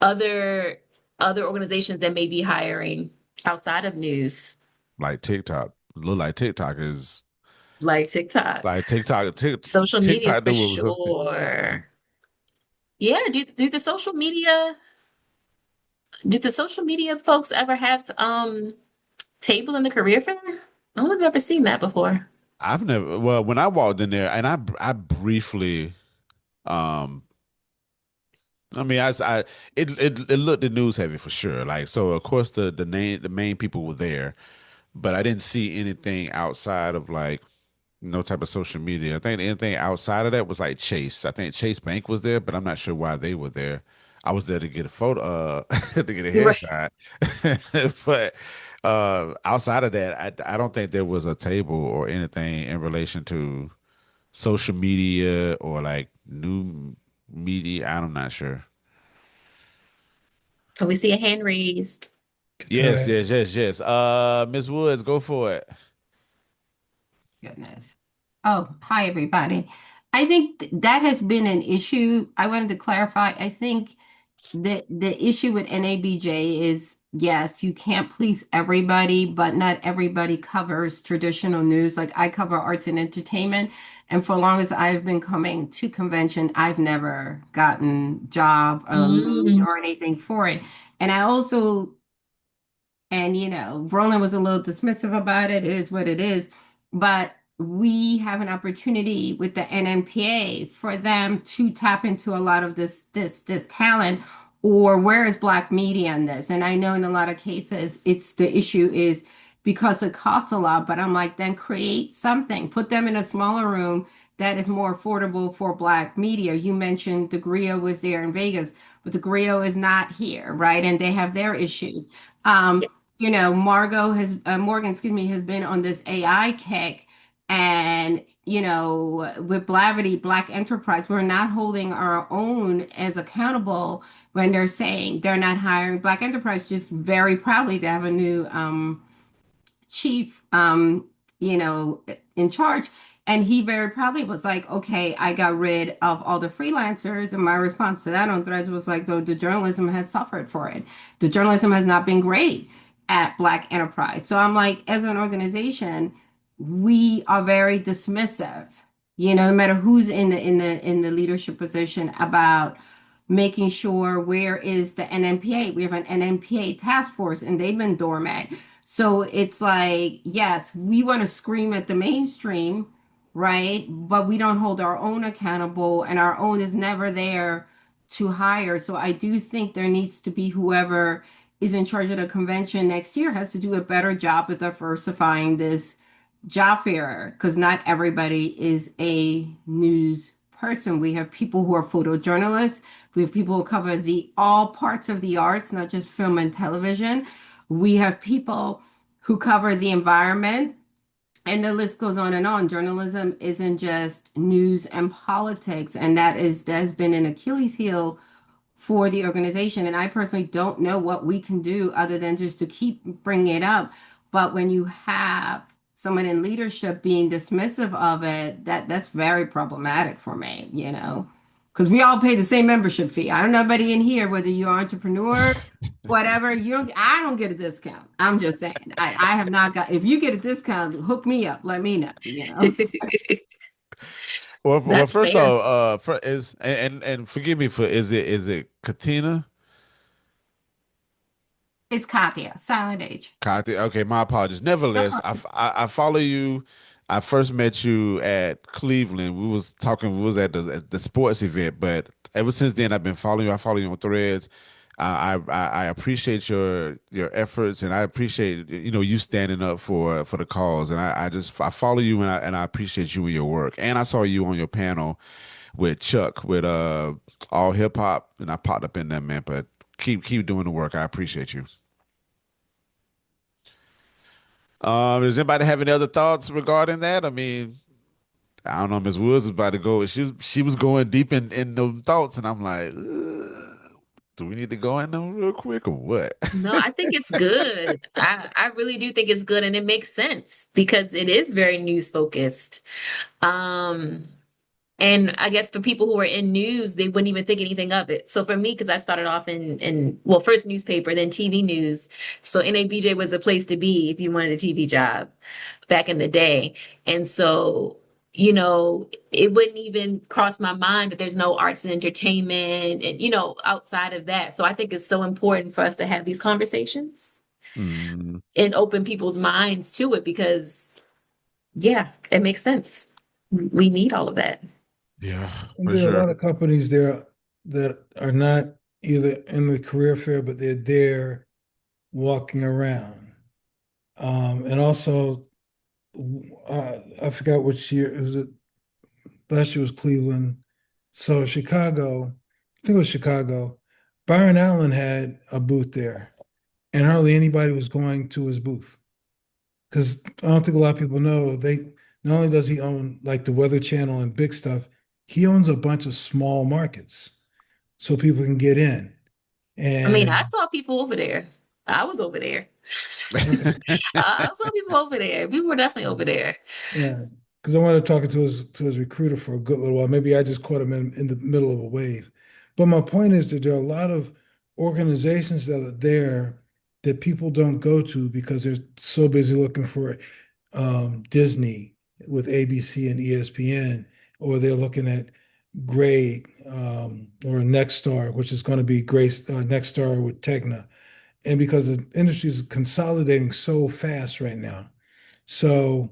other other organizations that may be hiring outside of news, Like TikTok, look like TikTok is like TikTok. like TikTok. Social medias TikTok for knew what was up. sure. Yeah, do the social media did the social media folks ever have tables in the career fair? I don't think I've ever seen that before. I've never. Well, when I walked in there, and I briefly, um, I mean, it looked the news heavy for sure. Like, so of course the main people were there, but I didn't see anything outside of like no type of social media. I think anything outside of that was like Chase. I think Chase Bank was there, but I'm not sure why they were there. I was there to get a photo, to get a Right. headshot. But outside of that, I don't think there was a table or anything in relation to social media or like new media. I'm not sure. Can we see a hand raised? Yes, okay. yes, yes, yes. Miss Woods, go for it. Goodness. Oh, hi, everybody. I think that has been an issue. I wanted to clarify. I think the issue with NABJ is yes, you can't please everybody, but not everybody covers traditional news. Like I cover arts and entertainment, and for as long as I've been coming to convention, I've never gotten job or lead Mm, or anything for it. And I also and, Roland was a little dismissive about it. It is what it is. But we have an opportunity with the NNPA for them to tap into a lot of this talent, or where is Black media in this? And I know in a lot of cases, it's the issue is because it costs a lot. But I'm like, then create something, put them in a smaller room that is more affordable for Black media. You mentioned the Grio was there in Vegas, but the Grio is not here, right? And they have their issues. Yeah. Morgan, excuse me, has been on this AI kick, and with Blavity, Black Enterprise, we're not holding our own as accountable when they're saying they're not hiring Black Enterprise. Just very proudly, they have a new chief, you know, in charge. And he very proudly was like, okay, I got rid of all the freelancers. And my response to that on Threads was like, though the journalism has suffered for it. The journalism has not been great at Black enterprise. So I'm like, as an organization, we are very dismissive, no matter who's in the leadership position, about making sure where is the NMPA. We have an NMPA task force and they've been dormant. So it's like, yes, we want to scream at the mainstream, right? But we don't hold our own accountable, and our own is never there to hire. So I do think there needs to be whoever is in charge of the convention next year has to do a better job of diversifying this job fair, because not everybody is a news person. We have people who are photojournalists. We have people who cover the all parts of the arts, not just film and television. We have people who cover the environment, and the list goes on and on. Journalism isn't just news and politics, and that has been an Achilles heel for the organization. And I personally don't know what we can do other than just to keep bringing it up. But when you have someone in leadership being dismissive of it, that's very problematic for me. Because we all pay the same membership fee. I don't know anybody in here, whether you're an entrepreneur, whatever, I don't get a discount. I'm just saying. I have not got, if you get a discount, hook me up, let me know. Well, That's first fair. of all, is and forgive me for is it Katina? It's Katya, Silent Age. Kathy, okay, my apologies. No Nevertheless, problem. I follow you. I first met you at Cleveland. We was talking. We was at the sports event, but ever since then, I've been following you. I follow you on Threads. I appreciate your efforts, and I appreciate you standing up for the cause. And I follow you, and I appreciate you and your work. And I saw you on your panel with Chuck with all hip hop, and I popped up in there, man. But keep doing the work. I appreciate you. Does anybody have any other thoughts regarding that? I mean, I don't know. Ms. Woods was about to go. She was going deep in those thoughts, and I'm like, do we need to go in them real quick or what? No, I think it's good. I really do think it's good, and it makes sense because it is very news focused. Um, And I guess for people who are in news, they wouldn't even think anything of it. So for me, because I started off in well, first newspaper, then TV news. So NABJ was a place to be if you wanted a TV job back in the day. And so, it wouldn't even cross my mind that there's no arts and entertainment and, outside of that. So I think it's so important for us to have these conversations Mm, and open people's minds to it because, yeah, it makes sense. We need all of that. yeah, And for there are a sure. lot of companies there that are not either in the career fair, but they're there walking around. And also, I forgot which year it was. Last year was Cleveland. So Chicago, I think it was Chicago. Byron Allen had a booth there, and hardly anybody was going to his booth because I don't think a lot of people know they not only does he own like the Weather Channel and big stuff, he owns a bunch of small markets so people can get in. I mean, I And saw people over there. I was over there. okay, I saw people over there. People were definitely over there. yeah, because I wanted to talk to his recruiter for a good little while. Maybe I just caught him in the middle of a wave. But my point is that there are a lot of organizations that are there that people don't go to because they're so busy looking for Disney with ABC and ESPN, or they're looking at Gray or Nexstar, which is going to be Grace Nexstar with Tegna. And because the industry is consolidating so fast right now. So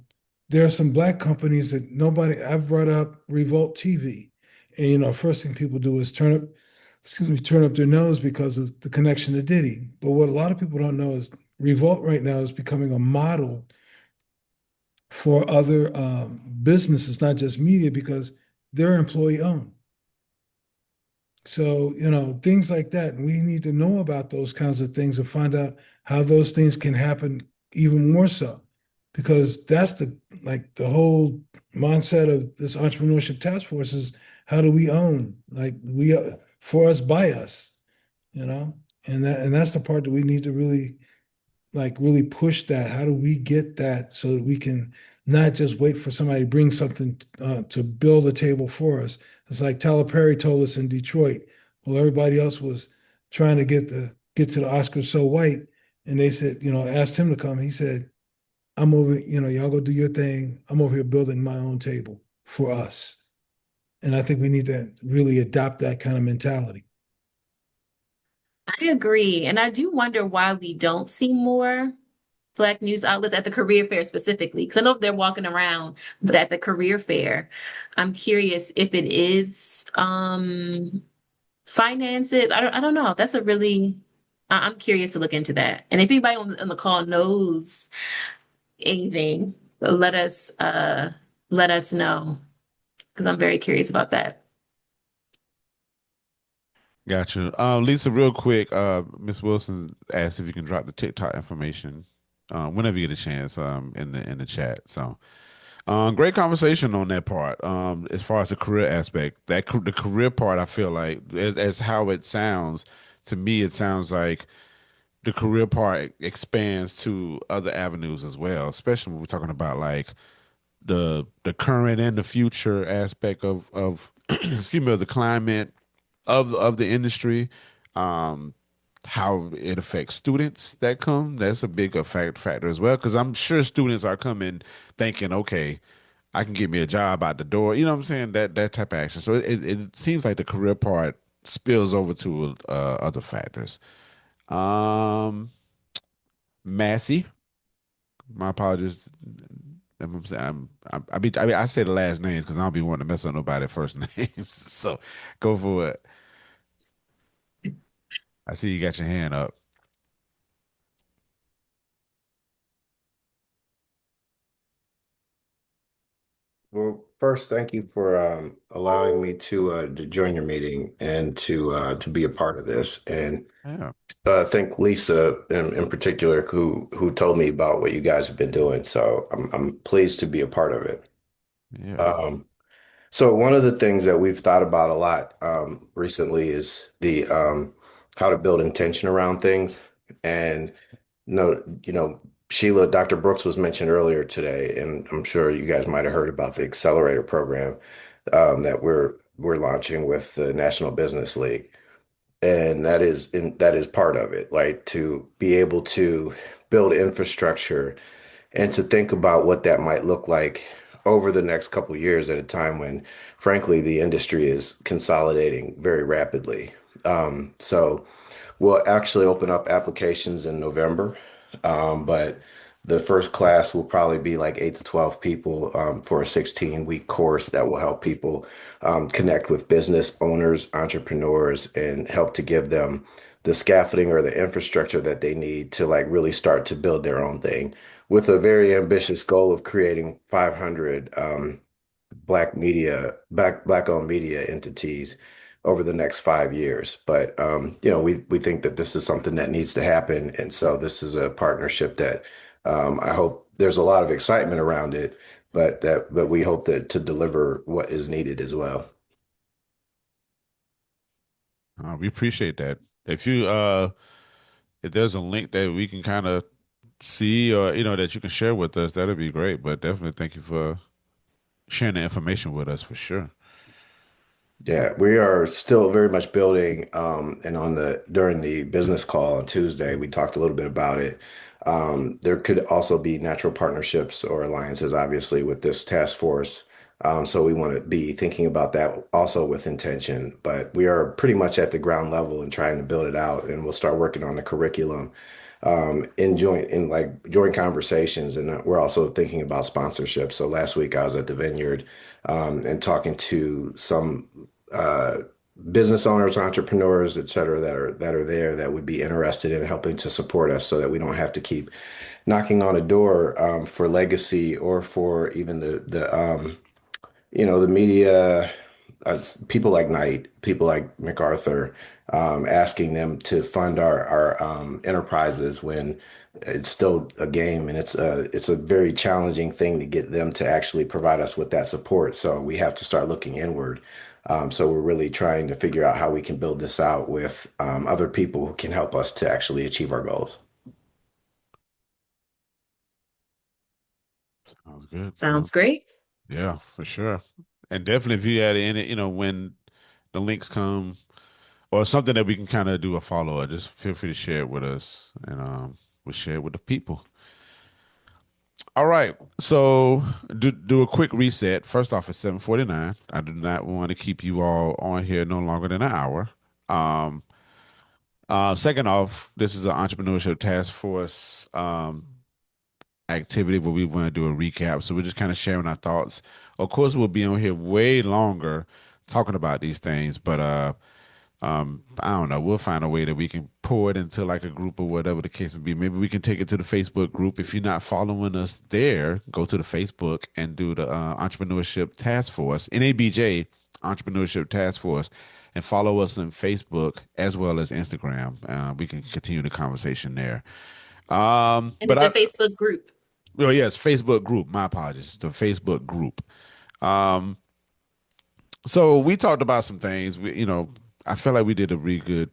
there are some black companies that nobody, I've brought up Revolt TV. And first thing people do is turn up their nose because of the connection to Diddy. But what a lot of people don't know is Revolt right now is becoming a model for other businesses, not just media, because they're employee owned. So, things like that. And we need to know about those kinds of things and find out how those things can happen even more so. Because that's the whole mindset of this entrepreneurship task force is how do we own? Like for us, by us, you know? And that's the part that we need to really push that. How do we get that so that we can not just wait for somebody to bring something to build a table for us? It's like Tyler Perry told us in Detroit. Well, everybody else was trying to get to the Oscars so white, and they said, asked him to come. He said, "I'm over. Y'all go do your thing. I'm over here building my own table for us." And I think we need to really adopt that kind of mentality. I agree. And I do wonder why we don't see more Black news outlets at the career fair specifically. Because I know they're walking around, but at the career fair, I'm curious if it is finances. I don't know. That's a really I'm curious to look into that. And if anybody on the call knows anything, let us know because I'm very curious about that. Gotcha. Lisa, real quick, Miss Wilson asked if you can drop the TikTok information whenever you get a chance in the chat. So great conversation on that part. As far as the career aspect, the career part, I feel like as how it sounds to me, it sounds like the career part expands to other avenues as well, especially when we're talking about like the current and the future aspect of excuse me, of the climate of the industry, um, how it affects students that come. That's a big factor as well, because I'm sure students are coming thinking, okay, I can get me a job out the door. You know what I'm saying? That type of action. So it seems like the career part spills over to other factors. Um, Massey, my apologies. I'm saying I say the last names because I don't be wanting to mess up nobody's first names. So go for it. I see you got your hand up. Well, first, thank you for allowing me to join your meeting and to be a part of this. And Yeah, thank Lisa in particular who told me about what you guys have been doing. So I'm pleased to be a part of it. yeah. Um, so one of the things that we've thought about a lot recently is the how to build intention around things. And no, Sheila, Dr. Brooks was mentioned earlier today, and I'm sure you guys might have heard about the accelerator program that we're launching with the National Business League. And that is part of it, like to be able to build infrastructure and to think about what that might look like over the next couple of years at a time when, frankly, the industry is consolidating very rapidly. So we'll actually open up applications in November, but the first class will probably be like 8 to 12 people for a 16-week course that will help people connect with business owners, entrepreneurs, and help to give them the scaffolding or the infrastructure that they need to like really start to build their own thing with a very ambitious goal of creating 500 black owned media entities over the next 5 years. But we think that this is something that needs to happen, and so this is a partnership that I hope there's a lot of excitement around it, but we hope that to deliver what is needed as well. We appreciate that. If you if there's a link that we can kind of see or that you can share with us, that'd be great. But definitely thank you for sharing the information with us for sure. Yeah, we are still very much building, and on the during the business call on Tuesday, we talked a little bit about it. There could also be natural partnerships or alliances, obviously, with this task force. So we want to be thinking about that also with intention. But we are pretty much at the ground level and trying to build it out, and we'll start working on the curriculum in joint conversations, and we're also thinking about sponsorship. So last week I was at the Vineyard and talking to some business owners, entrepreneurs, et cetera, that are there that would be interested in helping to support us so that we don't have to keep knocking on a door for legacy or for even the media, people like Knight, people like MacArthur, asking them to fund our enterprises when it's still a game and it's a very challenging thing to get them to actually provide us with that support. So we have to start looking inward. So we're really trying to figure out how we can build this out with other people who can help us to actually achieve our goals. Sounds good. Well, Sounds great. yeah, for sure. And definitely if you had any, when the links come or something that we can kind of do a follow up, just feel free to share it with us and we'll share it with the people. All right. So do a quick reset. First off, it's 7:49. I do not want to keep you all on here no longer than an hour. Um, Second off, this is an entrepreneurship task force activity where we want to do a recap. So we're just kind of sharing our thoughts. Of course, we'll be on here way longer talking about these things, but I don't know. We'll find a way that we can pour it into like a group or whatever the case may be. Maybe we can take it to the Facebook group. If you're not following us there, go to the Facebook and do the Entrepreneurship Task Force, NABJ Entrepreneurship Task Force, and follow us on Facebook as well as Instagram. We can continue the conversation there. And But it's a Facebook group. well, yes, Facebook group. My apologies. The Facebook group. Um, so we talked about some things. I feel like we did a really good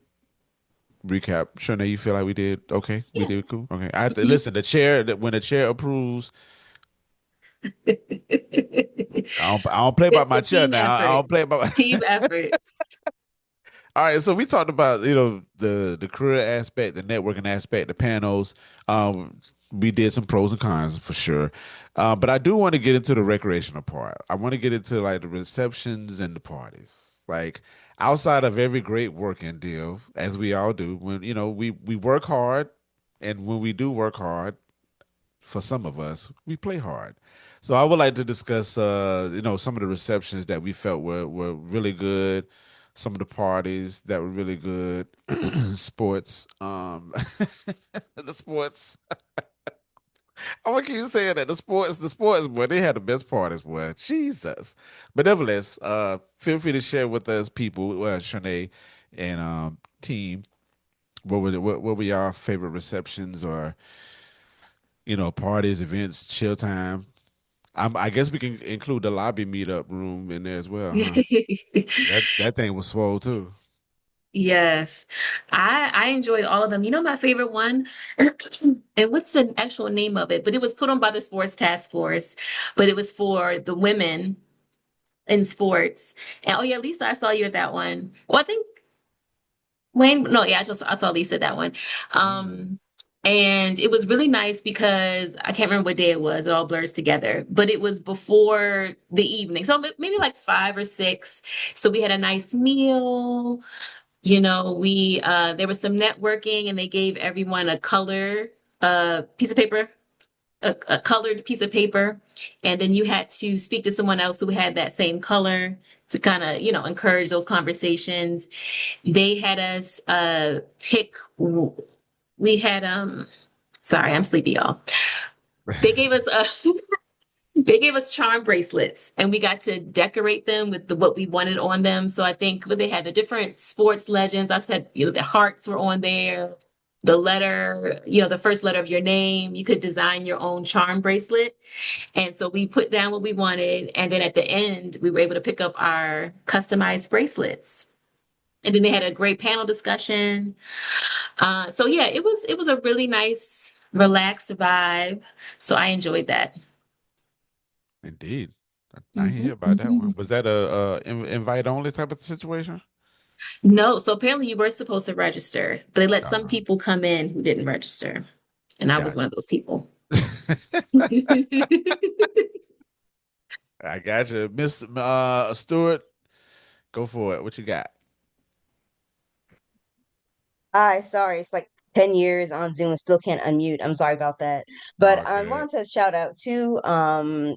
recap. Shernay, you feel like we did okay? We Yeah. did cool. Okay. I have to listen. The chair that when the chair approves, I don't play about It's my a chair team now. I effort. don't play about. Team effort. All right, so we talked about the career aspect, the networking aspect, the panels. We did some pros and cons for sure, but I do want to get into the recreational part. I want to get into like the receptions and the parties. Like outside of every great working deal, as we all do, when we work hard, and when we do work hard, for some of us, we play hard. So I would like to discuss, some of the receptions that we felt were really good, some of the parties that were really good, sports, the sports. I want to keep saying that the sports, boy, they had the best parties, boy. Jesus. But nevertheless, feel free to share with us, people, Shernay and team. What were your favorite receptions or parties, events, chill time? I guess we can include the lobby meetup room in there as well, huh? That thing was swole too. Yes. I enjoyed all of them. You know my favorite one? And what's the actual name of it? But it was put on by the Sports Task Force, but it was for the women in sports. And oh yeah, Lisa, I saw you at that one. Well, I think Wayne, no, yeah, I saw Lisa at that one. Mm. Um, and it was really nice because I can't remember what day it was. It all blurs together, but it was before the evening. So maybe like 5 or 6. So we had a nice meal. We there was some networking and they gave everyone a color piece of paper, a colored piece of paper, and then you had to speak to someone else who had that same color to kind of, encourage those conversations. They had us pick we had sorry, I'm sleepy, y'all. They gave us they gave us charm bracelets and we got to decorate them with what we wanted on them. So I think they had the different sports legends. I said, the hearts were on there. The letter, the first letter of your name. You could design your own charm bracelet. And so we put down what we wanted. And then at the end, we were able to pick up our customized bracelets. And then they had a great panel discussion. So yeah, it was a really nice, relaxed vibe. So I enjoyed that. Indeed. I Mhm, hear about that one. mhm. Was that a invite only type of situation? No, so apparently you were supposed to register, but they let some Uh, people come in who didn't register. And I was one gotcha. of those people. I gotcha. Miss Stewart, go for it. What you got? Hi, sorry, it's like 10 years on Zoom and still can't unmute. I'm sorry about that. But Oh, I good. wanted to shout out two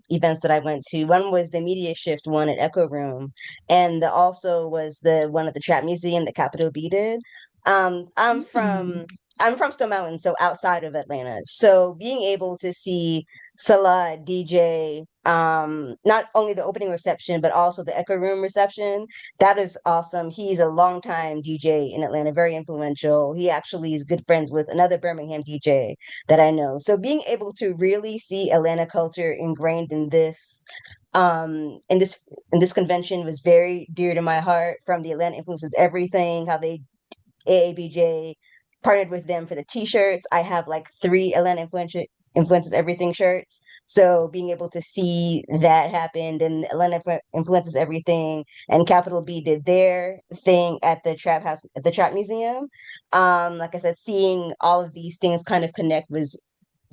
events that I went to. One was the Media Shift one at Echo Room, and also was the one at the Trap Museum that Capital B did. Um, I'm Mm. from I'm from Stone Mountain, so outside of Atlanta. So being able to see Salah DJ, not only the opening reception, but also the Echo Room reception, that is awesome. He's a longtime DJ in Atlanta, very influential. He actually is good friends with another Birmingham DJ that I know. So being able to really see Atlanta culture ingrained in this convention was very dear to my heart. From the Atlanta influences everything, how they AABJ partnered with them for the t-shirts. I have like three Atlanta influences everything shirts. So being able to see that happen, and Atlanta influences everything, and Capital B did their thing at the Trap House, at the Trap Museum. Like I said, seeing all of these things kind of connect was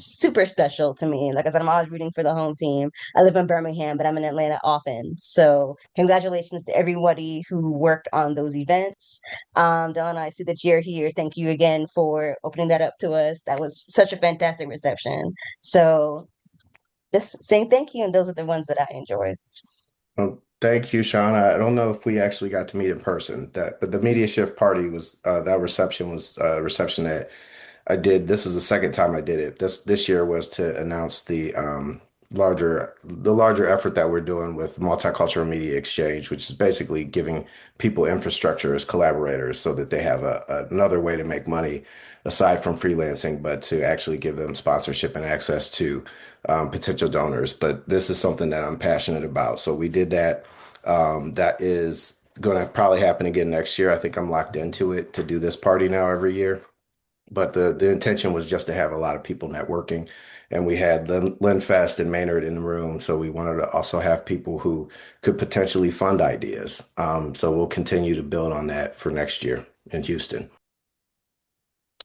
super special to me. Like I said, I'm always rooting for the home team. I live in Birmingham, but I'm in Atlanta often. So congratulations to everybody who worked on those events. Delana, I see that you're here. Thank you again for opening that up to us. That was such a fantastic reception. So just saying thank you, and those are the ones that I enjoyed. Well, thank you, Sean. I don't know if we actually got to meet in person, but the media shift party was that reception was a reception that I did. This is the second time I did it. This year was to announce the larger effort that we're doing with multicultural media exchange, which is basically giving people infrastructure as collaborators so that they have another way to make money aside from freelancing, but to actually give them sponsorship and access to potential donors. But this is something that I'm passionate about. So we did that. That is going to probably happen again next year. I think I'm locked into it to do this party now every year. But the intention was just to have a lot of people networking. And we had Lynn Fest and Maynard in the room. So we wanted to also have people who could potentially fund ideas. So we'll continue to build on that for next year in Houston.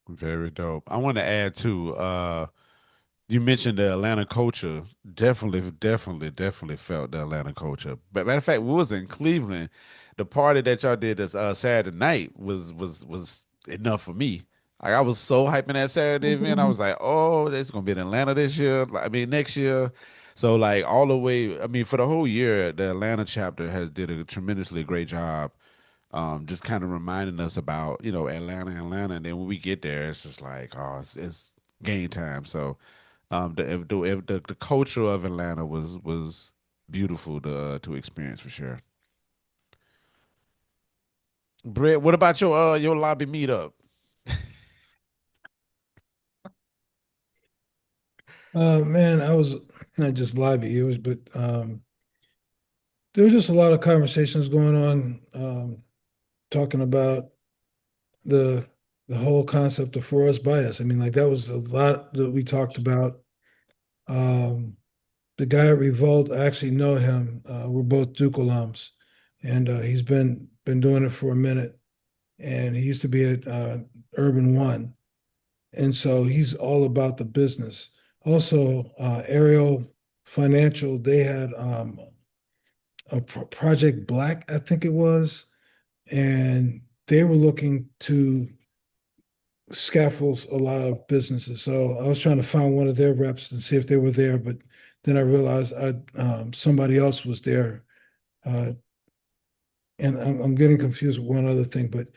Very dope. I want to add too, you mentioned the Atlanta culture. Definitely felt the Atlanta culture. But matter of fact, we was in Cleveland. The party that y'all did this Saturday night was enough for me. Like I was so hyping that Saturday event. I was like, oh, it's gonna be in Atlanta this year. Like, I mean next year. So like all the way, I mean for the whole year, the Atlanta chapter has did a tremendously great job. Just kind of reminding us about, Atlanta, and then when we get there, it's just like, oh, it's game time. So the culture of Atlanta was beautiful to experience for sure. Brett, what about your lobby meetup? Man, I was not just lobby, it was, but there was just a lot of conversations going on, talking about the the whole concept of for us by us. I mean, like that was a lot that we talked about. Um, the guy at Revolt, I actually know him. We're both Duke alums, and he's been doing it for a minute. And he used to be at Urban One, and so he's all about the business. Also, Ariel Financial, they had a Project Black, I think it was, and they were looking to scaffolds a lot of businesses. So I was trying to find one of their reps and see if they were there, but then I realized somebody else was there. Uh, and I'm getting confused with one other thing, but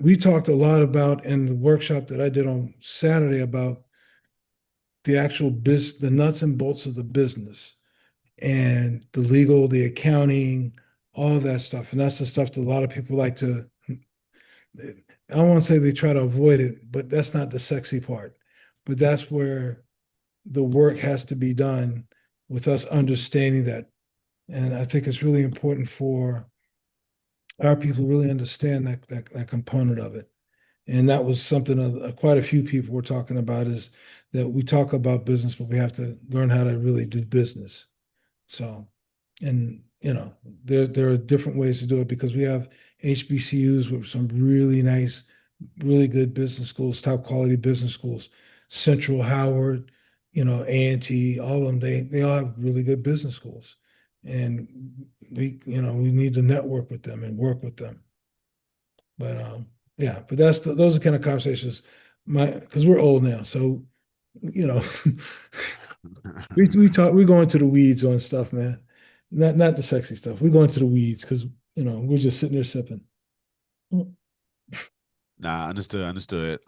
we talked a lot about in the workshop that I did on Saturday about the actual the nuts and bolts of the business and the legal, the accounting, all of that stuff. And that's the stuff that a lot of people like to, I don't want to say they try to avoid it, but that's not the sexy part. But that's where the work has to be done with us understanding that. And I think it's really important for our people to really understand that component of it. And that was something quite a few people were talking about, is that we talk about business, but we have to learn how to really do business. So, and there are different ways to do it because we have HBCUs with some really nice, really good business schools, top quality business schools, Central Howard, A&T, all of them, they all have really good business schools. And we need to network with them and work with them. But yeah, but those are kind of conversations because we're old now, so you know, we talk, we go into the weeds on stuff, man. Not the sexy stuff. We go into the weeds because we're just sitting there sipping. Nah, understood, understood.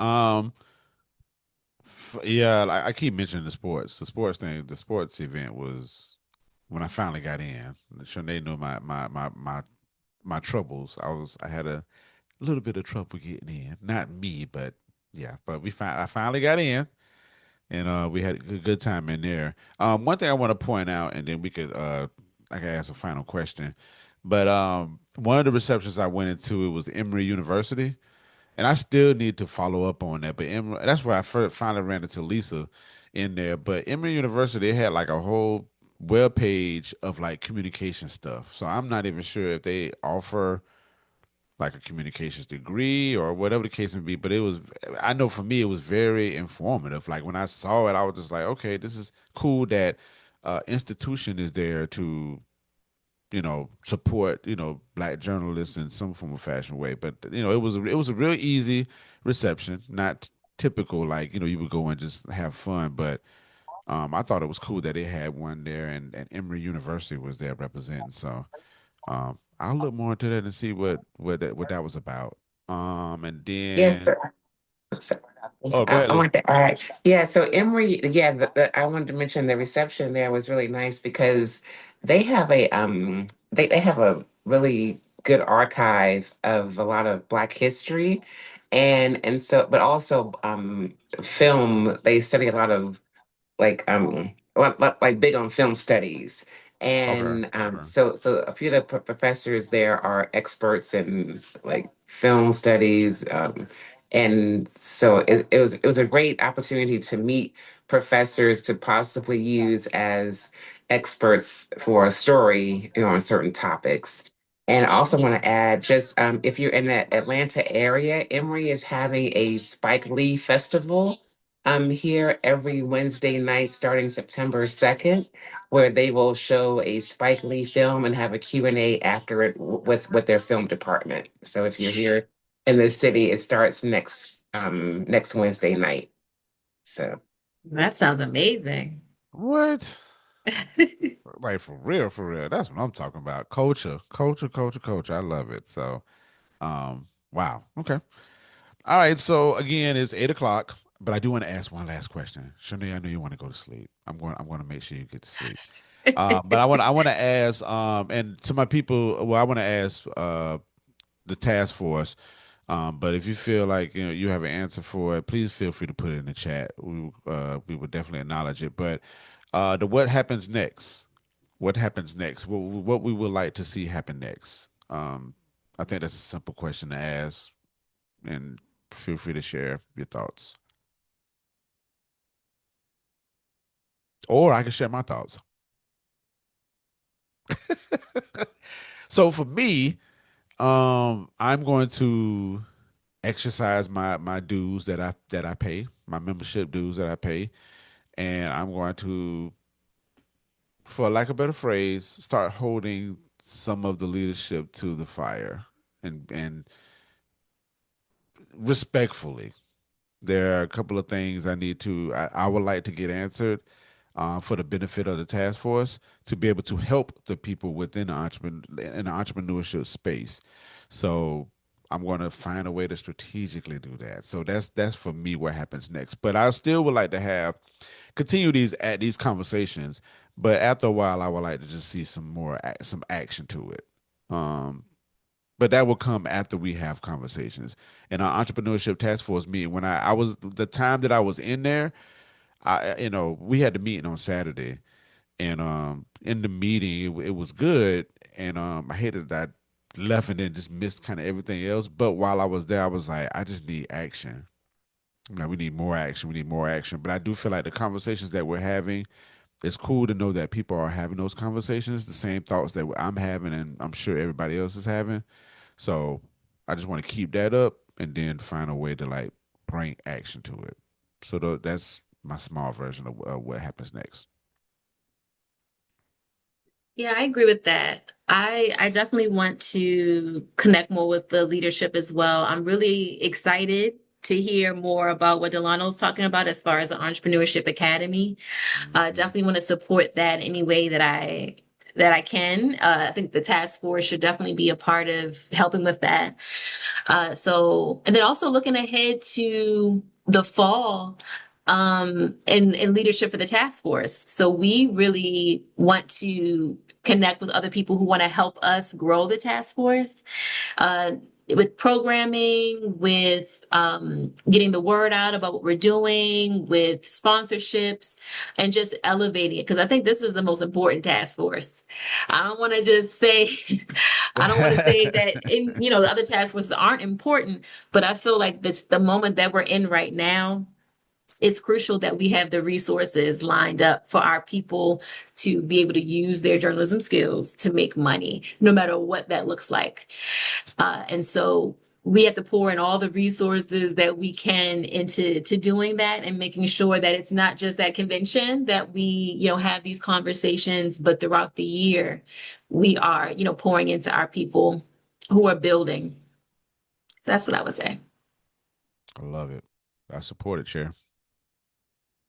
Yeah, like I keep mentioning the sports thing. The sports event was when I finally got in. Shernay knew my troubles. I had a little bit of trouble getting in. Not me, but yeah. But I finally got in, and we had a good time in there. One thing I want to point out, and then I can ask a final question. But one of the receptions I went into, it was Emory University, and I still need to follow up on that. But Emory, that's where I first finally ran into Lisa in there. But Emory University, they had like a whole web page of like communication stuff. So I'm not even sure if they offer like a communications degree or whatever the case may be. But I know for me, it was very informative. Like when I saw it, I was just like, okay, this is cool that institution is there to, support, black journalists in some form of fashion way. But, it was a real easy reception, not typical, like, you would go and just have fun. But I thought it was cool that they had one there and Emory University was there representing. So, I'll look more into that and see what that was about. And Yes, then sir. So, oh, go ahead, I Lisa. wanted to add, yeah, so Emory, yeah, I wanted to mention the reception there was really nice because they have a really good archive of a lot of Black history, and so but also film. They study a lot of like like big on film studies, Okay, and okay. so a few of the professors there are experts in like film studies, and so it was a great opportunity to meet professors to possibly use as experts for a story, on certain topics. And I also want to add, just if you're in the Atlanta area, Emory is having a Spike Lee Festival here every Wednesday night starting September 2nd, where they will show a Spike Lee film and have a Q&A after it with their film department. So if you're here in the city, it starts next Wednesday night. So That sounds amazing. What? Like for real, for real. That's what I'm talking about. Culture, culture, culture, culture. I love it. So, wow. Okay. All right. So again, it's 8 o'clock, but I do want to ask one last question. Shanae, I know you want to go to sleep. I'm going to make sure you get to sleep. But I want to ask, and to my people, well, I want to ask, the task force. But if you feel like you have an answer for it, please feel free to put it in the chat. We would definitely acknowledge it. But the what happens next? What happens next? What we would like to see happen next? I think that's a simple question to ask, and feel free to share your thoughts, or I can share my thoughts. So for me, I'm going to exercise my dues that I pay, my membership dues that I pay, and I'm going to, for lack of a better phrase, start holding some of the leadership to the fire, and respectfully. There are a couple of things I would like to get answered, for the benefit of the task force to be able to help the people within in the entrepreneurship space. So I'm going to find a way to strategically do that. So that's for me what happens next. But I still would like to continue these conversations. But after a while, I would like to just see some action to it. Um, but that will come after we have conversations. In our entrepreneurship task force meeting, when I was the time that I was in there, we had the meeting on Saturday, and in the meeting it was good, and I hated that I left and then just missed kind of everything else. But while I was there, I was like, I just need action. Like, we need more action. We need more action. But I do feel like the conversations that we're having, it's cool to know that people are having those conversations, the same thoughts that I'm having, and I'm sure everybody else is having. So I just want to keep that up and then find a way to like bring action to it. So that's my small version of what happens next. Yeah, I agree with that. I definitely want to connect more with the leadership as well. I'm really excited to hear more about what Delano's talking about as far as the Entrepreneurship Academy. Mhm. Definitely want to support that any way that I can. I think the task force should definitely be a part of helping with that. And then also looking ahead to the fall, in leadership for the task force. So we really want to connect with other people who want to help us grow the task force, uh, with programming, with getting the word out about what we're doing, with sponsorships, and just elevating it. Because I think this is the most important task force. I don't want to just say, I don't want to say that the other task forces aren't important, but I feel like that's the moment that we're in right now. It's crucial that we have the resources lined up for our people to be able to use their journalism skills to make money, no matter what that looks like. And so we have to pour in all the resources that we can into doing that and making sure that it's not just at convention that we, have these conversations, but throughout the year, we are, pouring into our people who are building. So that's what I would say. I love it. I support it, Chair.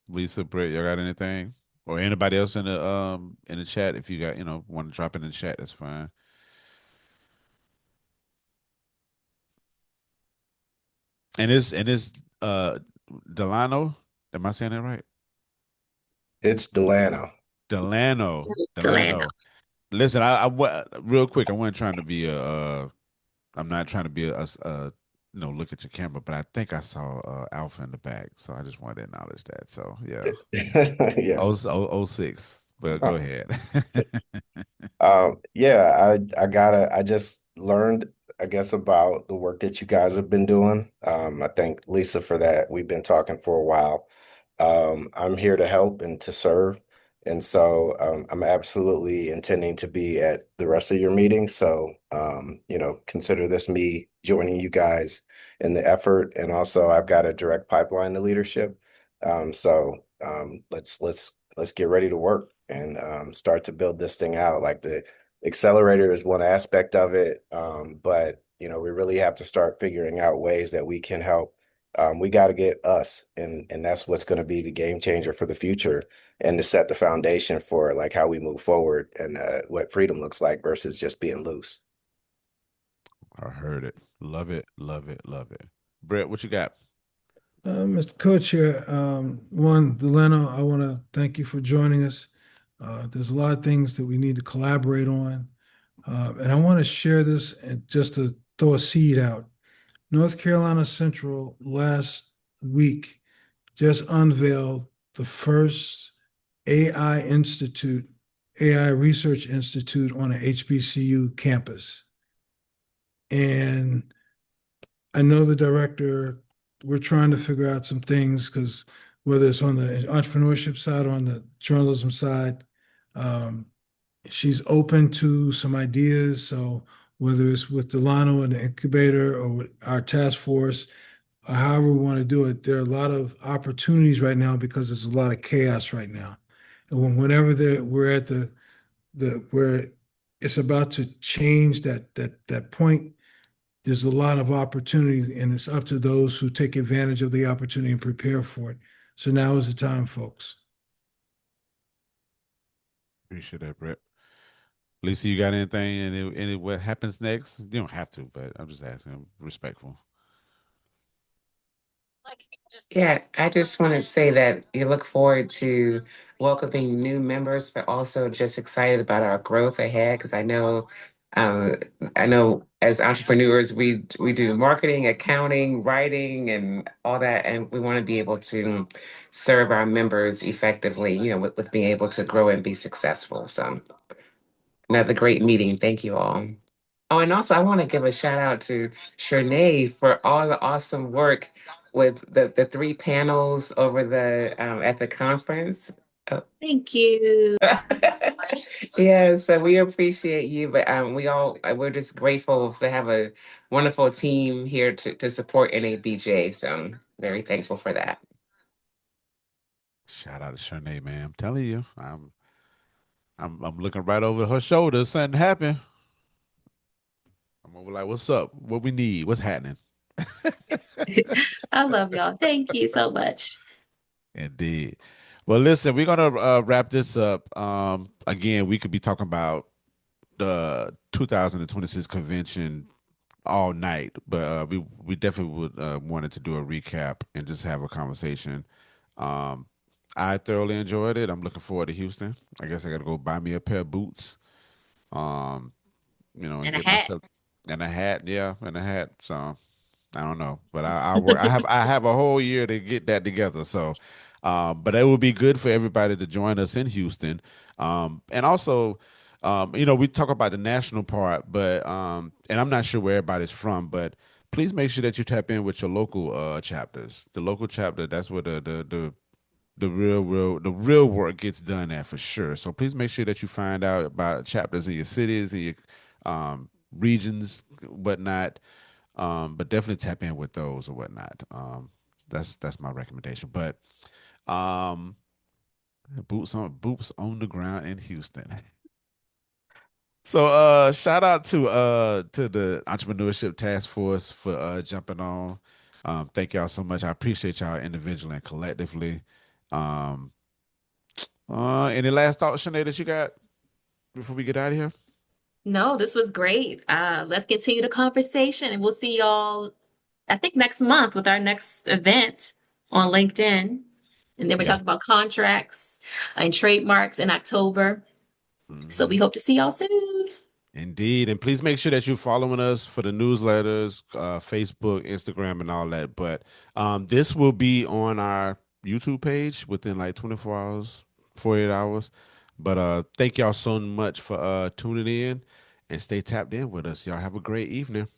Lisa, Britt, y'all got anything? Or anybody else in the chat? If you got, want to drop it in the chat, that's fine. And it's Delano. Am I saying that right? It's Delano. Delano. Delano. Delano. Listen, real quick, I wasn't trying to be I'm not trying to be look at your camera, but I think I saw Alpha in the back, so I just wanted to acknowledge that. So yeah, Yeah. oh 06. But go ahead. Yeah, I just learned, I guess, about the work that you guys have been doing. I thank Lisa for that. We've been talking for a while. I'm here to help and to serve. And so I'm absolutely intending to be at the rest of your meetings. So, consider this me joining you guys in the effort. And also I've got a direct pipeline to leadership. Let's get ready to work and start to build this thing out. Like the accelerator is one aspect of it. But we really have to start figuring out ways that we can help. We got to get us, and that's what's going to be the game changer for the future, and to set the foundation for like how we move forward and what freedom looks like versus just being loose. I heard it. Love it. Love it. Love it. Brett, what you got? Mr. Coach here, Delano, I want to thank you for joining us. There's a lot of things that we need to collaborate on. And I want to share this and just to throw a seed out. North Carolina Central last week just unveiled the first AI Institute, AI Research Institute on an HBCU campus. And I know the director, we're trying to figure out some things because whether it's on the entrepreneurship side or on the journalism side, um, she's open to some ideas. So whether it's with Delano and the incubator or with our task force, or however we want to do it, there are a lot of opportunities right now because there's a lot of chaos right now. And whenever we're at the where it's about to change that point, there's a lot of opportunity, and it's up to those who take advantage of the opportunity and prepare for it. So now is the time, folks. Appreciate that, Brett. Lisa, you got anything? Any what happens next? You don't have to, but I'm just asking. I'm respectful. Yeah, I just want to say that you look forward to welcoming new members, but also just excited about our growth ahead. Because uh, I know as entrepreneurs, we do marketing, accounting, writing, and all that, and we want to be able to serve our members effectively. With being able to grow and be successful. So another great meeting. Thank you all. Oh, and also I want to give a shout out to Shernay for all the awesome work with the three panels over the at the conference. Oh. Thank you. Yeah, so we appreciate you, but we're just grateful to have a wonderful team here to support NABJ. So I'm very thankful for that. Shout out to Shernay, man. I'm telling you, I'm looking right over her shoulder. Something happened. I'm over like, what's up? What we need? What's happening? I love y'all. Thank you so much. Indeed. Well, listen, we're gonna wrap this up. Again, we could be talking about the 2026 convention all night, but we definitely would wanted to do a recap and just have a conversation. Um, I thoroughly enjoyed it. I'm looking forward to Houston. I guess I got to go buy me a pair of boots. Um, and And a get hat. myself and a hat. Yeah, and a hat. So I don't know, but I work. I have a whole year to get that together. So, but it will be good for everybody to join us in Houston, and also, we talk about the national part, but and I'm not sure where everybody's from, but please make sure that you tap in with your local chapters. The local chapter, that's where the real work gets done at for sure. So please make sure that you find out about chapters in your cities, in your regions, whatnot. But definitely tap in with those or whatnot. That's my recommendation. But um, boots on the ground in Houston. So shout out to the entrepreneurship task force for jumping on. Thank y'all so much. I appreciate y'all individually and collectively. Um, any last thoughts, Shernay, that you got before we get out of here? No, this was great. Let's continue the conversation and we'll see y'all, I think, next month with our next event on LinkedIn. And then we're Yeah. talking about contracts and trademarks in October. So we Hmm. hope to see y'all soon. Indeed. And please make sure that you're following us for the newsletters, Facebook, Instagram, and all that. But this will be on our YouTube page within like 24 hours, 48 hours. But thank y'all so much for tuning in and stay tapped in with us. Y'all have a great evening.